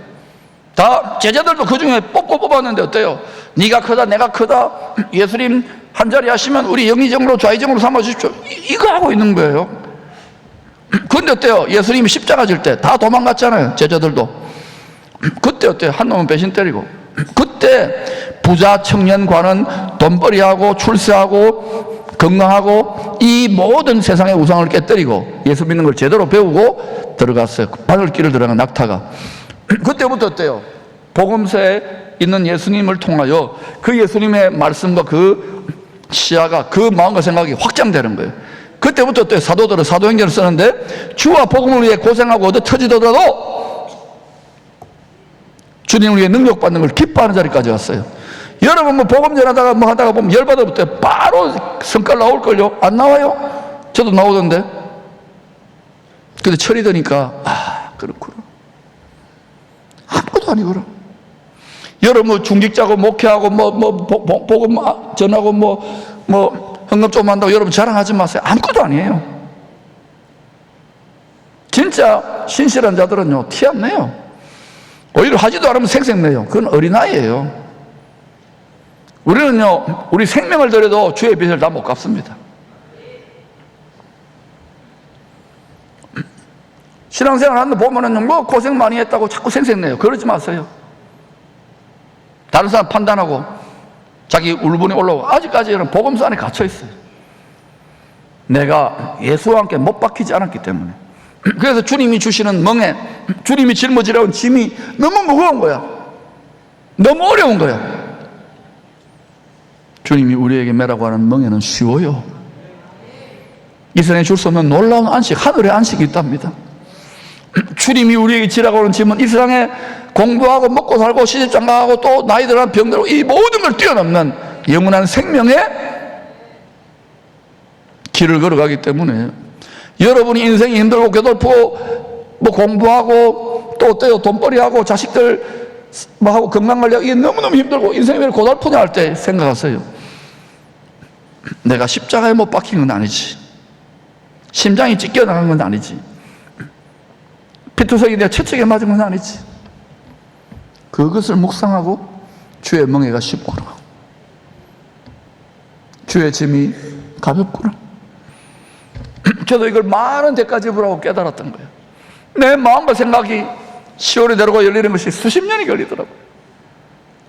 다 제자들도 그 중에 뽑았는데 어때요? 네가 크다, 내가 크다, 예수님 한 자리 하시면 우리 영의정으로 좌의정으로 삼아주십시오. 이거 하고 있는 거예요. 그런데 어때요? 예수님이 십자가 질 때 다 도망갔잖아요. 제자들도. 그때 어때요? 한 놈은 배신 때리고. 그때 부자 청년과는 돈벌이하고 출세하고 건강하고 이 모든 세상의 우상을 깨뜨리고 예수 믿는 걸 제대로 배우고 들어갔어요. 바늘길을 들어간 낙타가. 그때부터 어때요? 복음서에 있는 예수님을 통하여 그 예수님의 말씀과 그 시야가, 그 마음과 생각이 확장되는 거예요. 그때부터 어때요? 사도들은 사도행전을 쓰는데 주와 복음을 위해 고생하고 얻어 터지더라도 주님을 위해 능력받는 걸 기뻐하는 자리까지 왔어요. 여러분 뭐 복음 전하다가 뭐 하다가 보면 열받아부터 바로 성깔 나올걸요? 안 나와요? 저도 나오던데. 근데 철이 드니까 그렇구나. 아무것도 아니구나. 여러분 뭐 중직자고 목회하고 복음 전하고 헌금 좀 한다고 여러분 자랑하지 마세요. 아무것도 아니에요. 진짜 신실한 자들은요 티 안 내요. 오히려 하지도 않으면 생색내요. 그건 어린아이예요. 우리는요 우리 생명을 들여도 주의 빚을 다 못 갚습니다. 신앙생활 하는 거 보면은 뭐 고생 많이 했다고 자꾸 생색내요. 그러지 마세요. 다른 사람 판단하고 자기 울분이 올라오고 아직까지는 복음서 안에 갇혀 있어요. 내가 예수와 함께 못 박히지 않았기 때문에. 그래서 주님이 주시는 멍에, 주님이 짊어지려온 짐이 너무 무거운 거야. 너무 어려운 거야. 주님이 우리에게 매라고 하는 멍에는 쉬워요. 이 세상에 줄 수 없는 놀라운 안식, 하늘의 안식이 있답니다. 주님이 우리에게 지라고 하는 짐은 이 세상에 공부하고 먹고 살고 시집장 가고 또 나이 들어간 병들고 이 모든 걸 뛰어넘는 영원한 생명의 길을 걸어가기 때문에 여러분이 인생이 힘들고 괴돌프고 뭐 공부하고 또 어때요? 돈벌이하고 자식들 뭐 하고 건강관리하고 이게 너무너무 힘들고 인생이 왜 고달프냐 할 때 생각하세요. 내가 십자가에 못 박힌 건 아니지. 심장이 찢겨나간 건 아니지. 피투성이 내가 채찍에 맞은 건 아니지. 그것을 묵상하고 주의 멍에가 쉽구나. 주의 짐이 가볍구나. 저도 이걸 많은 대가 지불하고 깨달았던 거예요. 내 마음과 생각이 시월이 내려고 열리는 것이 수십 년이 걸리더라고요.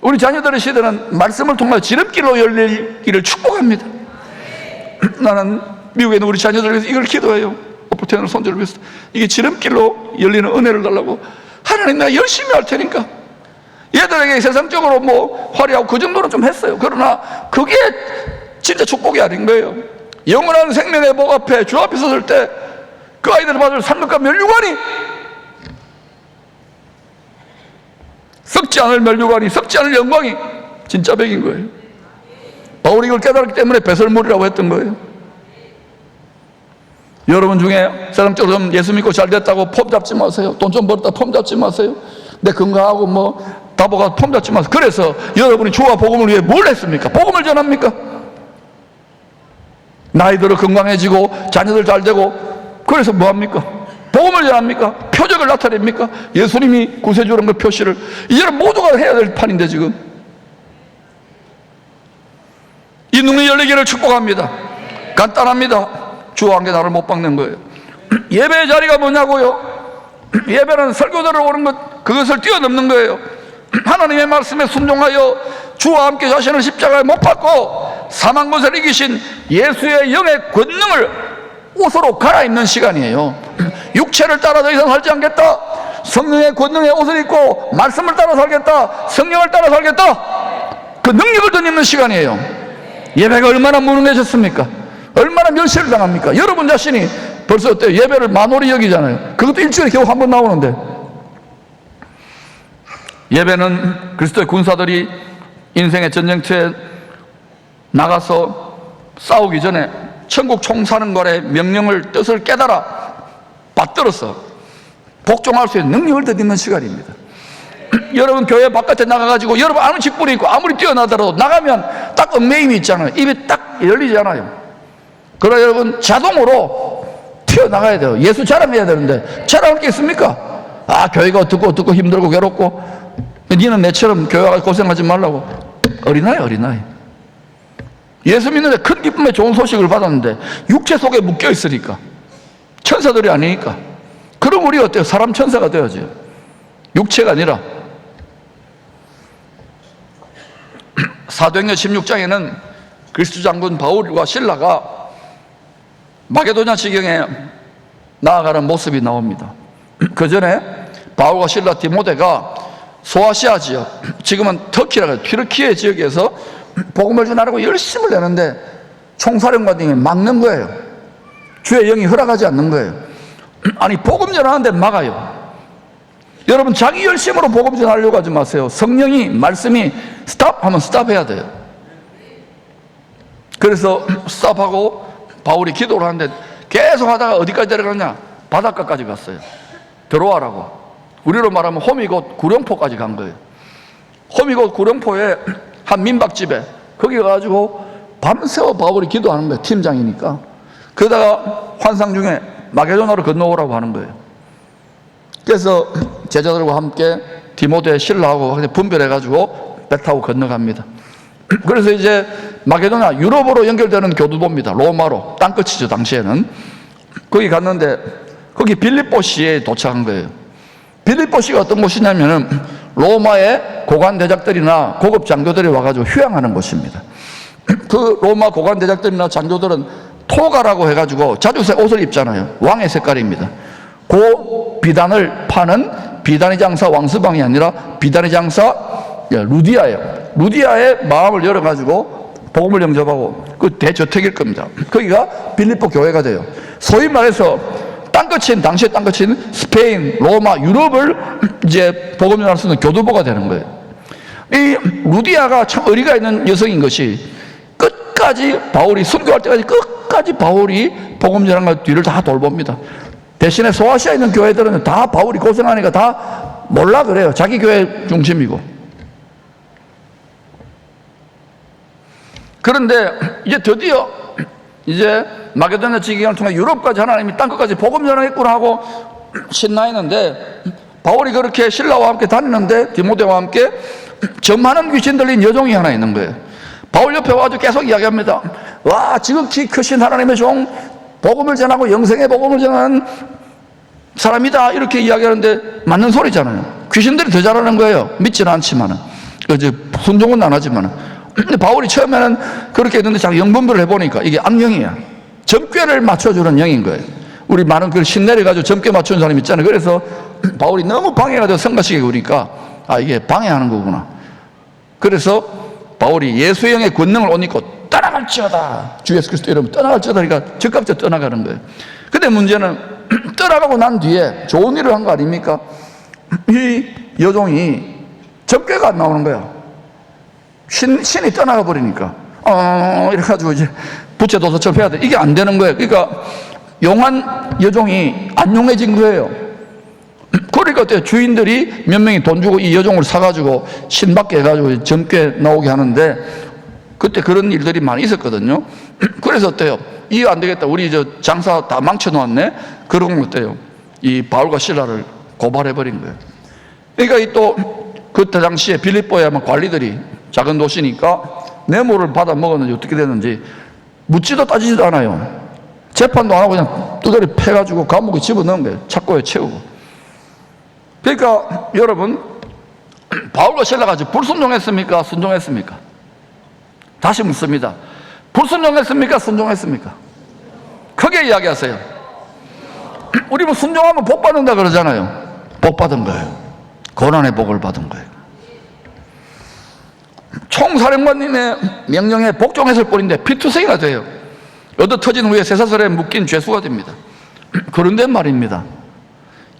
우리 자녀들의 시대는 말씀을 통하여 지름길로 열리기를 축복합니다. 나는 미국에 있는 우리 자녀들을 위해서 이걸 기도해요. 오프텐으로 손주를 위해서 이게 지름길로 열리는 은혜를 달라고. 하나님, 내가 열심히 할 테니까. 얘들에게 세상적으로 뭐 화려하고 그 정도는 좀 했어요. 그러나 그게 진짜 축복이 아닌 거예요. 영원한 생명의 복 앞에 주 앞에 섰을 때 그 아이들을 받을 상급과 면류관이, 썩지 않을 면류관이, 썩지 않을 영광이 진짜 백인 거예요. 바울이 이걸 깨달았기 때문에 배설물이라고 했던 거예요. 여러분 중에 세상적으로 좀 예수 믿고 잘 됐다고 폼 잡지 마세요. 돈 좀 벌었다 폼 잡지 마세요. 내 건강하고 뭐 다보가 폼 잡지 마세요. 그래서 여러분이 주와 복음을 위해 뭘 했습니까? 복음을 전합니까? 나이 들어 건강해지고 자녀들 잘 되고 그래서 뭐합니까? 복음을 전합니까? 표적을 나타냅니까? 예수님이 구세주라는 그 표시를 이제는 모두가 해야 될 판인데 지금 이 눈이 열리기를 축복합니다. 간단합니다. 주와 함께 나를 못 박는 거예요. 예배의 자리가 뭐냐고요? 예배는 설교대로 오는 것, 그것을 뛰어넘는 거예요. 하나님의 말씀에 순종하여 주와 함께 자신을 십자가에 못 박고 사망 것을 이기신 예수의 영의 권능을 옷으로 갈아입는 시간이에요. 육체를 따라 더 이상 살지 않겠다. 성령의 권능의 옷을 입고 말씀을 따라 살겠다. 성령을 따라 살겠다. 그 능력을 덧입는 시간이에요. 예배가 얼마나 무능해졌습니까? 얼마나 멸시를 당합니까? 여러분 자신이 벌써 어때요? 예배를 만홀히 여기잖아요. 그것도 일주일에 겨우 한 번 나오는데. 예배는 그리스도의 군사들이 인생의 전쟁터에 나가서 싸우기 전에 천국 총사령관의 명령을 뜻을 깨달아 받들어서 복종할 수 있는 능력을 덧입는 시간입니다. 여러분 교회 바깥에 나가가지고 여러분 아무리 직분이 있고 아무리 뛰어나더라도 나가면 딱 얽매임이 있잖아요. 입이 딱 열리잖아요. 그러나 여러분 자동으로 튀어나가야 돼요. 예수 자랑해야 되는데 자랑할 게 있습니까? 아, 교회가 어떻고 힘들고 괴롭고 니는 내처럼 교회 가서 고생하지 말라고. 어린아이. 예수 믿는데 큰 기쁨의 좋은 소식을 받았는데 육체 속에 묶여 있으니까, 천사들이 아니니까. 그럼 우리 어때요? 사람 천사가 되어야죠. 육체가 아니라. 사도행전 16장에는 그리스도 장군 바울과 실라가 마게도냐 지경에 나아가는 모습이 나옵니다. 그 전에 바울과 실라 디모데가 소아시아 지역, 지금은 터키라고 해요. 튀르키예 지역에서 복음을 전하려고 열심을 내는데 총사령관님이 막는 거예요. 주의 영이 허락하지 않는 거예요. 아니, 복음 전하는데 막아요. 여러분, 자기 열심으로 복음 전하려고 하지 마세요. 성령이, 말씀이 스탑 하면 스탑해야 돼요. 그래서 스탑하고 바울이 기도를 하는데 계속 하다가 어디까지 내려가냐? 바닷가까지 갔어요. 들어와라고. 우리로 말하면 호미곶 구룡포까지 간 거예요. 호미곶 구룡포에 한 민박집에 거기 가가지고 밤새워 바울이 기도하는 거예요. 팀장이니까. 그러다가 환상 중에 마게도나로 건너오라고 하는 거예요. 그래서 제자들과 함께 디모데 실라하고 분별해가지고 배 타고 건너갑니다. 그래서 이제 마게도나, 유럽으로 연결되는 교두보입니다. 로마로, 땅끝이죠 당시에는. 거기 갔는데 거기 빌립보시에 도착한 거예요. 빌립보시가 어떤 곳이냐면은 로마의 고관 대작들이나 고급 장교들이 와가지고 휴양하는 곳입니다. 그 로마 고관 대작들이나 장교들은 토가라고 해가지고 자주색 옷을 입잖아요. 왕의 색깔입니다. 그 비단을 파는 비단의 장사 왕서방이 아니라 비단의 장사 루디아예요. 루디아의 마음을 열어가지고 복음을 영접하고 그 대저택일 겁니다. 거기가 빌립보 교회가 돼요. 소위 말해서 땅끝인, 당시의 땅끝인 스페인, 로마, 유럽을 이제 복음 전할 수 있는 교두보가 되는 거예요. 이 루디아가 참 의리가 있는 여성인 것이 끝까지 바울이 순교할 때까지 끝까지 바울이 복음 전하는 뒤를 다 돌봅니다. 대신에 소아시아에 있는 교회들은 다 바울이 고생하니까 다 몰라 그래요. 자기 교회 중심이고. 그런데 이제 드디어 이제 마게도냐 지기를 통해 유럽까지 하나님이 땅끝까지 복음 전하겠구나 하고 신나했는데, 바울이 그렇게 신라와 함께 다니는데 디모데와 함께 저 많은 귀신 들린 여종이 하나 있는 거예요. 바울 옆에 와가지고 계속 이야기합니다. 와, 지극히 크신 하나님의 종, 복음을 전하고 영생의 복음을 전하는 사람이다, 이렇게 이야기하는데 맞는 소리잖아요. 귀신들이 더 잘하는 거예요. 믿지는 않지만은, 이제 순종은 안 하지만은. 근데 바울이 처음에는 그렇게 했는데 자기 영분별을 해보니까 이게 악령이야. 점괘를 맞춰주는 영인 거예요. 우리 많은 그 신내를 가지고 점괘 맞추는 사람 있잖아요. 그래서 바울이 너무 방해가 돼서 성가시게 그러니까 이게 방해하는 거구나. 그래서 바울이 예수의 영의 권능을 옷 입고 떠나갈지어다, 주 예수 그리스도 이름으로 떠나갈지어다, 그러니까 즉각적 떠나가는 거예요. 근데 문제는 떠나가고 난 뒤에 좋은 일을 한 거 아닙니까? 이 여종이 점괘가 안 나오는 거야. 신이 떠나가 버리니까 이렇게 해가지고 이제 부채도서 접해야 돼. 이게 안 되는 거예요. 그러니까 용한 여종이 안 용해진 거예요. 그러니까 어때요? 주인들이 몇 명이 돈 주고 이 여종을 사가지고 신받게 해가지고 젊게 나오게 하는데, 그때 그런 일들이 많이 있었거든요. 그래서 어때요? 이거 안 되겠다, 우리 저 장사 다 망쳐놓았네. 그러면 어때요? 이 바울과 실라를 고발해버린 거예요. 그러니까 이 또 그때 당시에 빌립보에 아마 관리들이, 작은 도시니까 뇌물을 받아 먹었는지 어떻게 됐는지 묻지도 따지지도 않아요. 재판도 안 하고 그냥 두드려 패가지고 감옥에 집어넣은 거예요. 착고에 채우고. 그러니까 여러분, 바울과 실라가 불순종했습니까? 순종했습니까? 다시 묻습니다. 불순종했습니까? 순종했습니까? 크게 이야기하세요. 우리 뭐 순종하면 복 받는다 그러잖아요. 복 받은 거예요. 고난의 복을 받은 거예요. 총사령관님의 명령에 복종했을 뿐인데 피투성이가 돼요. 얻어 터진 후에 쇠사슬에 묶인 죄수가 됩니다. 그런데 말입니다,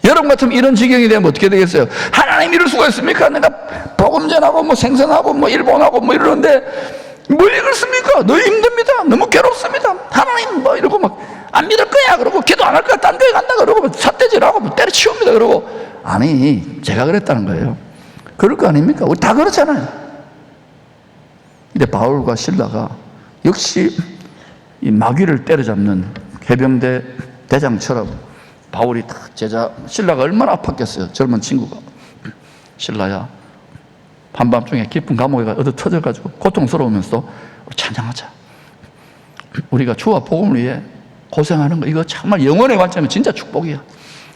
여러분 같으면 이런 지경이 되면 어떻게 되겠어요? 하나님 이럴 수가 있습니까? 내가 복음 전하고 뭐 생선하고 뭐 일본하고 뭐 이러는데 뭘 읽었습니까? 너무 힘듭니다. 너무 괴롭습니다. 하나님 뭐 이러고 막 안 믿을 거야 그러고, 기도 안 할 거야, 딴 교회 간다 그러고, 뭐 삿대질하고 뭐 때려치웁니다 그러고. 아니, 제가 그랬다는 거예요. 그럴 거 아닙니까? 우리 다 그렇잖아요. 근데 바울과 실라가 역시 이 마귀를 때려잡는 해병대 대장처럼 바울이 딱 실라가 얼마나 아팠겠어요. 젊은 친구가. 실라야, 한밤중에 깊은 감옥에 얻어 터져가지고 고통스러우면서 찬양하자. 우리가 주와 복음을 위해 고생하는 거, 이거 정말 영혼의 관점이 진짜 축복이야.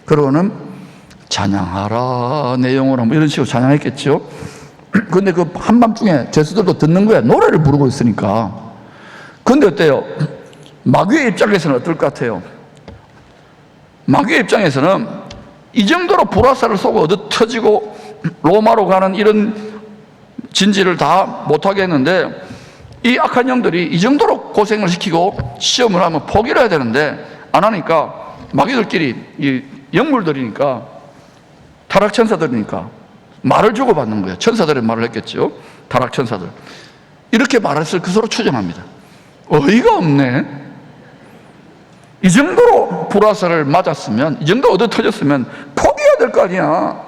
그러고는 찬양하라 내 영혼아, 뭐 이런 식으로 찬양했겠죠. 근데 그 한밤중에 죄수들도 듣는 거야. 노래를 부르고 있으니까. 근데 어때요? 마귀의 입장에서는 어떨 것 같아요? 마귀의 입장에서는 이 정도로 불화살을 쏘고 얻어 터지고 로마로 가는 이런 진지를 다 못하게 했는데, 이 악한 영들이 이 정도로 고생을 시키고 시험을 하면 포기를 해야 되는데 안 하니까, 마귀들끼리 이 영물들이니까, 타락천사들이니까 말을 주고받는 거예요. 천사들의 말을 했겠죠. 타락천사들. 이렇게 말했을 것으로 추정합니다. 어이가 없네. 이 정도로 불화살을 맞았으면, 이 정도 얻어 터졌으면 포기해야 될 거 아니야.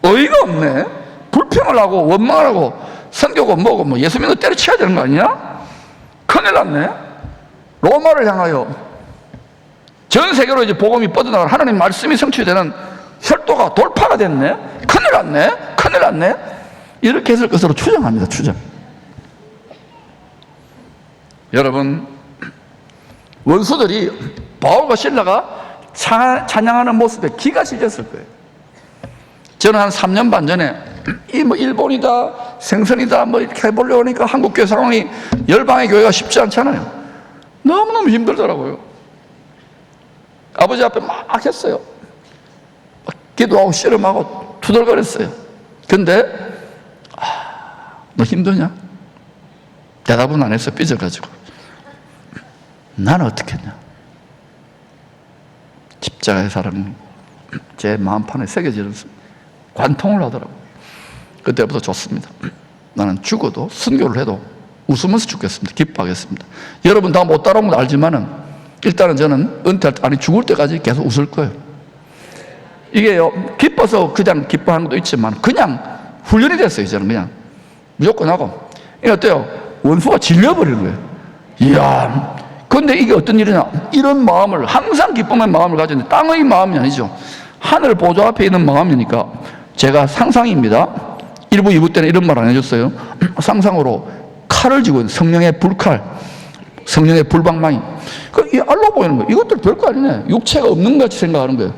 어이가 없네. 불평을 하고 원망을 하고 선교고 뭐고 뭐 예수 믿는 때려쳐야 되는 거 아니야? 큰일 났네. 로마를 향하여 전 세계로 이제 복음이 뻗어나갈 하나님 말씀이 성취되는 혈도가 돌파가 됐네. 큰일 났네. 큰일 났네. 이렇게 했을 것으로 추정합니다. 추정. 여러분, 원수들이 바울과 실라가 찬양하는 모습에 기가 지졌을 거예요. 저는 한 3년 반 전에 이 뭐 일본이다, 생선이다 뭐 이렇게 해보려고 하니까 한국 교회 상황이, 열방의 교회가 쉽지 않잖아요. 너무너무 힘들더라고요. 아버지 앞에 막 했어요. 기도하고 씨름하고 투덜거렸어요. 근데 너 힘드냐? 대답은 안 했어. 삐져가지고. 나는 어떻게 했냐? 십자가의 사랑이 제 마음판에 새겨지면서 관통을 하더라고요. 그때부터 좋습니다. 나는 죽어도 순교를 해도 웃으면서 죽겠습니다. 기뻐하겠습니다. 여러분 다 못 따라오면 알지만은 일단은 저는 은퇴할 때, 아니 죽을 때까지 계속 웃을 거예요. 이게요, 기뻐서 그냥 기뻐하는 것도 있지만 그냥 훈련이 됐어요. 저는 그냥 무조건 하고. 이게 어때요? 원수가 질려버리는 거예요. 이야, 근데 이게 어떤 일이냐? 이런 마음을, 항상 기쁨의 마음을 가졌는데 땅의 마음이 아니죠. 하늘 보좌 앞에 있는 마음이니까. 제가 상상입니다. 1부, 2부 때는 이런 말 안 해줬어요. 상상으로 칼을 쥐고 있는 성령의 불칼, 성령의 불방망이. 이 알로 보이는 거예요. 이것들 별거 아니네. 육체가 없는 것 같이 생각하는 거예요.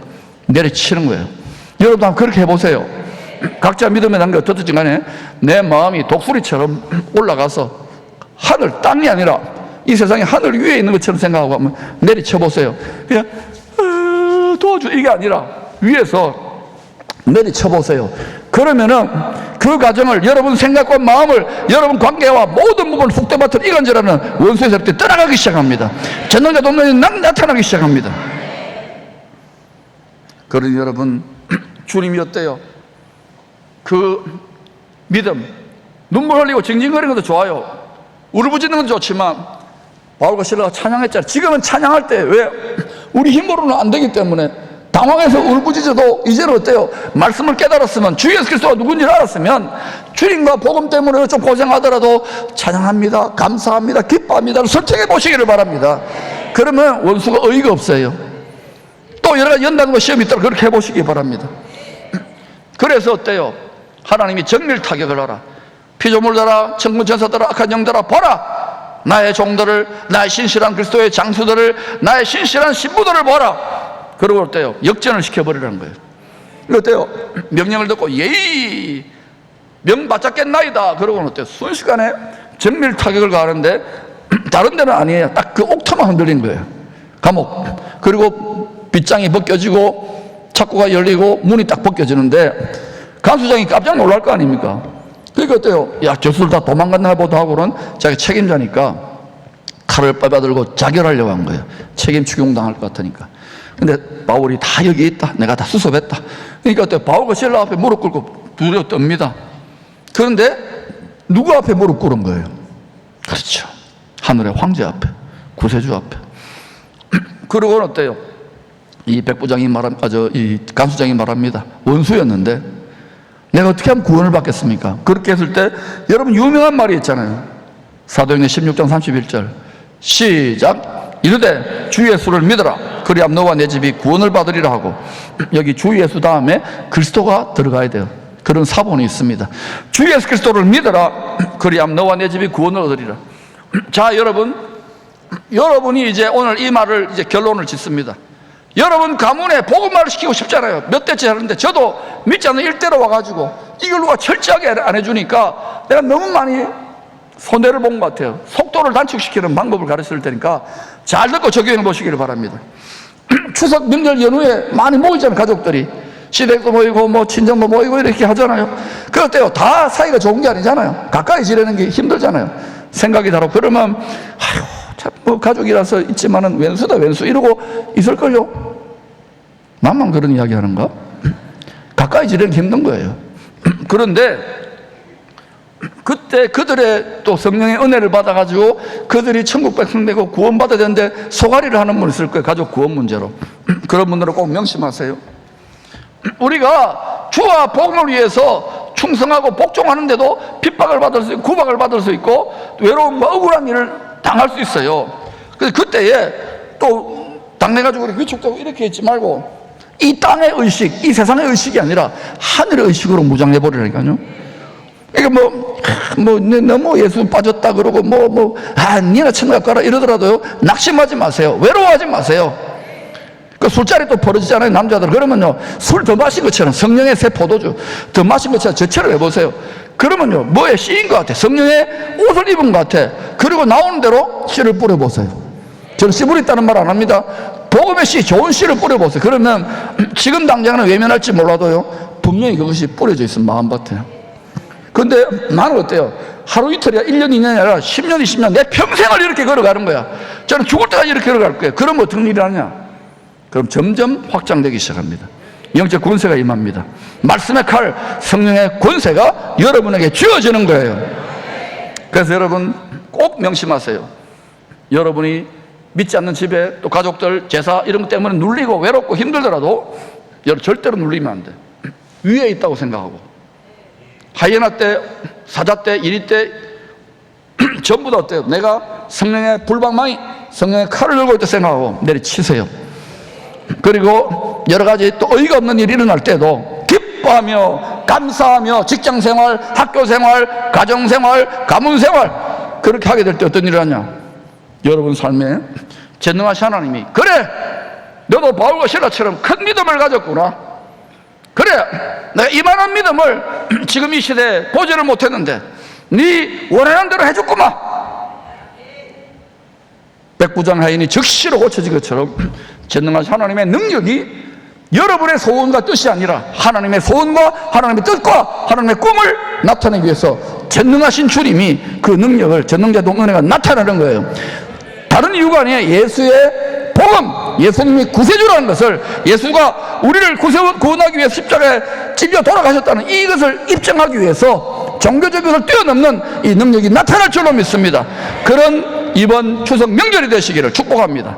내리치는 거예요. 여러분 한번 그렇게 해보세요. 각자 믿음의 단계 어떻든지 간에 내 마음이 독수리처럼 올라가서 하늘, 땅이 아니라 이 세상에 하늘 위에 있는 것처럼 생각하고 한번 내리쳐보세요. 그냥 도와줘 이게 아니라 위에서 내리쳐보세요. 그러면은 그 과정을 여러분 생각과 마음을, 여러분 관계와 모든 부분을 쑥대밭을 이간질하는 원수의 세력들이 떠나가기 시작합니다. 전능자 동력이 나타나기 시작합니다. 그러니 여러분, 주님이 어때요? 그 믿음, 눈물 흘리고 징징거리는 것도 좋아요. 울부짖는 것도 좋지만 바울과 실라가 찬양했잖아요. 지금은 찬양할 때 왜? 우리 힘으로는 안 되기 때문에 당황해서 울부짖어도 이제는 어때요? 말씀을 깨달았으면, 주 예수 그리스도가 누군지를 알았으면 주님과 복음 때문에 좀 고생하더라도 찬양합니다, 감사합니다, 기뻐합니다를 설정해 보시기를 바랍니다. 그러면 원수가 어이가 없어요. 또 여러 가지 연단과 시험이 있다면 그렇게 해보시기 바랍니다. 그래서 어때요? 하나님이 정밀 타격을 하라. 피조물들아, 천군 천사들아, 악한 영들아, 보라! 나의 종들을, 나의 신실한 그리스도의 장수들을, 나의 신실한 신부들을 보라! 그러고 어때요? 역전을 시켜버리라는 거예요. 이거 어때요? 명령을 듣고 예의 명 바짝겠나이다. 그러고는 어때요? 순식간에 정밀 타격을 가하는데 다른 데는 아니에요. 딱 그 옥타만 흔들린 거예요. 감옥. 그리고 빗장이 벗겨지고 창고가 열리고 문이 딱 벗겨지는데 간수장이 깜짝 놀랄 거 아닙니까? 그러니까 어때요? 야, 저술 다 도망갔나 보다 하고는 자기 책임자니까 칼을 빨아들고 자결하려고 한 거예요. 책임 추궁당할 것 같으니까. 근데 바울이 다 여기 있다. 내가 다 수습했다. 그러니까 어때요? 바울과 실라 앞에 무릎 꿇고 두려워 떱니다. 그런데 누구 앞에 무릎 꿇은 거예요? 그렇죠. 하늘의 황제 앞에, 구세주 앞에. 그러고는 어때요? 이 백부장이 이 간수장이 말합니다. 원수였는데 내가 어떻게 하면 구원을 받겠습니까? 그렇게 했을 때 여러분 유명한 말이 있잖아요. 사도행전 16장 31절 시작. 이르되 주 예수를 믿어라. 그리하면 너와 내 집이 구원을 받으리라 하고, 여기 주 예수 다음에 그리스도가 들어가야 돼요. 그런 사본이 있습니다. 주 예수 그리스도를 믿어라. 그리하면 너와 내 집이 구원을 얻으리라. 자, 여러분이 이제 오늘 이 말을 이제 결론을 짓습니다. 여러분 가문에 복음화를 시키고 싶잖아요. 몇 대째 하는데 저도 믿지 않는 일대로 와가지고 이걸 누가 철저하게 안 해주니까 내가 너무 많이 손해를 본 것 같아요. 속도를 단축시키는 방법을 가르칠 테니까 잘 듣고 적용해 보시기를 바랍니다. 추석 명절 연후에 많이 모이잖아요. 가족들이 시댁도 모이고 뭐 친정도 모이고 이렇게 하잖아요. 그때요 다 사이가 좋은 게 아니잖아요. 가까이 지내는 게 힘들잖아요. 생각이 다르고. 그러면 아유 참 뭐 가족이라서 있지만은 왼수다 왼수 이러고 있을걸요. 나만 그런 이야기 하는가? 가까이 지내는 게 힘든 거예요. 그런데 그때 그들의 또 성령의 은혜를 받아가지고 그들이 천국 백성 되고 구원받아야 되는데 소가리를 하는 분 있을 거예요. 가족 구원 문제로. 그런 분들은 꼭 명심하세요. 우리가 주와 복음을 위해서 충성하고 복종하는데도 핍박을 받을 수 있고 구박을 받을 수 있고 외로움과 억울한 일을 당할 수 있어요. 그래서 그때에 또 당내가지고 위축되고 이렇게 있지 말고 이 땅의 의식, 이 세상의 의식이 아니라 하늘의 의식으로 무장해버리라니까요. 그러니까 너무 예수 빠졌다 그러고 니나 천국 가라 이러더라도요 낙심하지 마세요. 외로워하지 마세요. 그 술자리 또 벌어지잖아요. 남자들. 그러면요 술 더 마신 것처럼, 성령의 새 포도주 더 마신 것처럼 저처럼 해보세요. 그러면요 뭐에 씌인 것 같아? 성령의 옷을 입은 것 같아. 그리고 나오는 대로 씨를 뿌려보세요. 저는 씨 뿌렸다는 말 안 합니다. 복음의 씨, 좋은 씨를 뿌려보세요. 그러면 지금 당장은 외면할지 몰라도요 분명히 그것이 뿌려져 있으면 마음밭에 근데 나는 어때요? 하루 이틀이야, 1년, 2년이 아니라 10년, 20년, 내 평생을 이렇게 걸어가는 거야. 저는 죽을 때까지 이렇게 걸어갈 거예요. 그럼 어떤 일이 하냐? 그럼 점점 확장되기 시작합니다. 영적 권세가 임합니다. 말씀의 칼, 성령의 권세가 여러분에게 주어지는 거예요. 그래서 여러분 꼭 명심하세요. 여러분이 믿지 않는 집에 또 가족들, 제사 이런 것 때문에 눌리고 외롭고 힘들더라도 여러분 절대로 눌리면 안 돼. 위에 있다고 생각하고, 하이에나 때, 사자 때, 이리 때 전부 다 어때요? 내가 성령의 불방망이, 성령의 칼을 들고 있다 생각하고 내리치세요. 그리고 여러 가지 또 어이가 없는 일이 일어날 때도 기뻐하며 감사하며 직장생활, 학교생활, 가정생활, 가문생활 그렇게 하게 될 때 어떤 일을 하냐? 여러분 삶에 전능하신 하나님이, 그래 너도 바울과 실라처럼 큰 믿음을 가졌구나, 그래 내가 이만한 믿음을 지금 이 시대에 보지를 못했는데 네 원하는 대로 해줬구만. 백부장 하인이 즉시로 고쳐진 것처럼 전능하신 하나님의 능력이 여러분의 소원과 뜻이 아니라 하나님의 소원과 하나님의 뜻과 하나님의 꿈을 나타내기 위해서 전능하신 주님이 그 능력을, 전능자 동은혜가 나타나는 거예요. 다른 이유가 아니에요. 예수의 복음, 예수님이 구세주라는 것을, 예수가 우리를 구원하기 위해 십자가에 찔려 돌아가셨다는 이것을 입증하기 위해서 종교적인 것을 뛰어넘는 이 능력이 나타날 줄로 믿습니다. 그런 이번 추석 명절이 되시기를 축복합니다.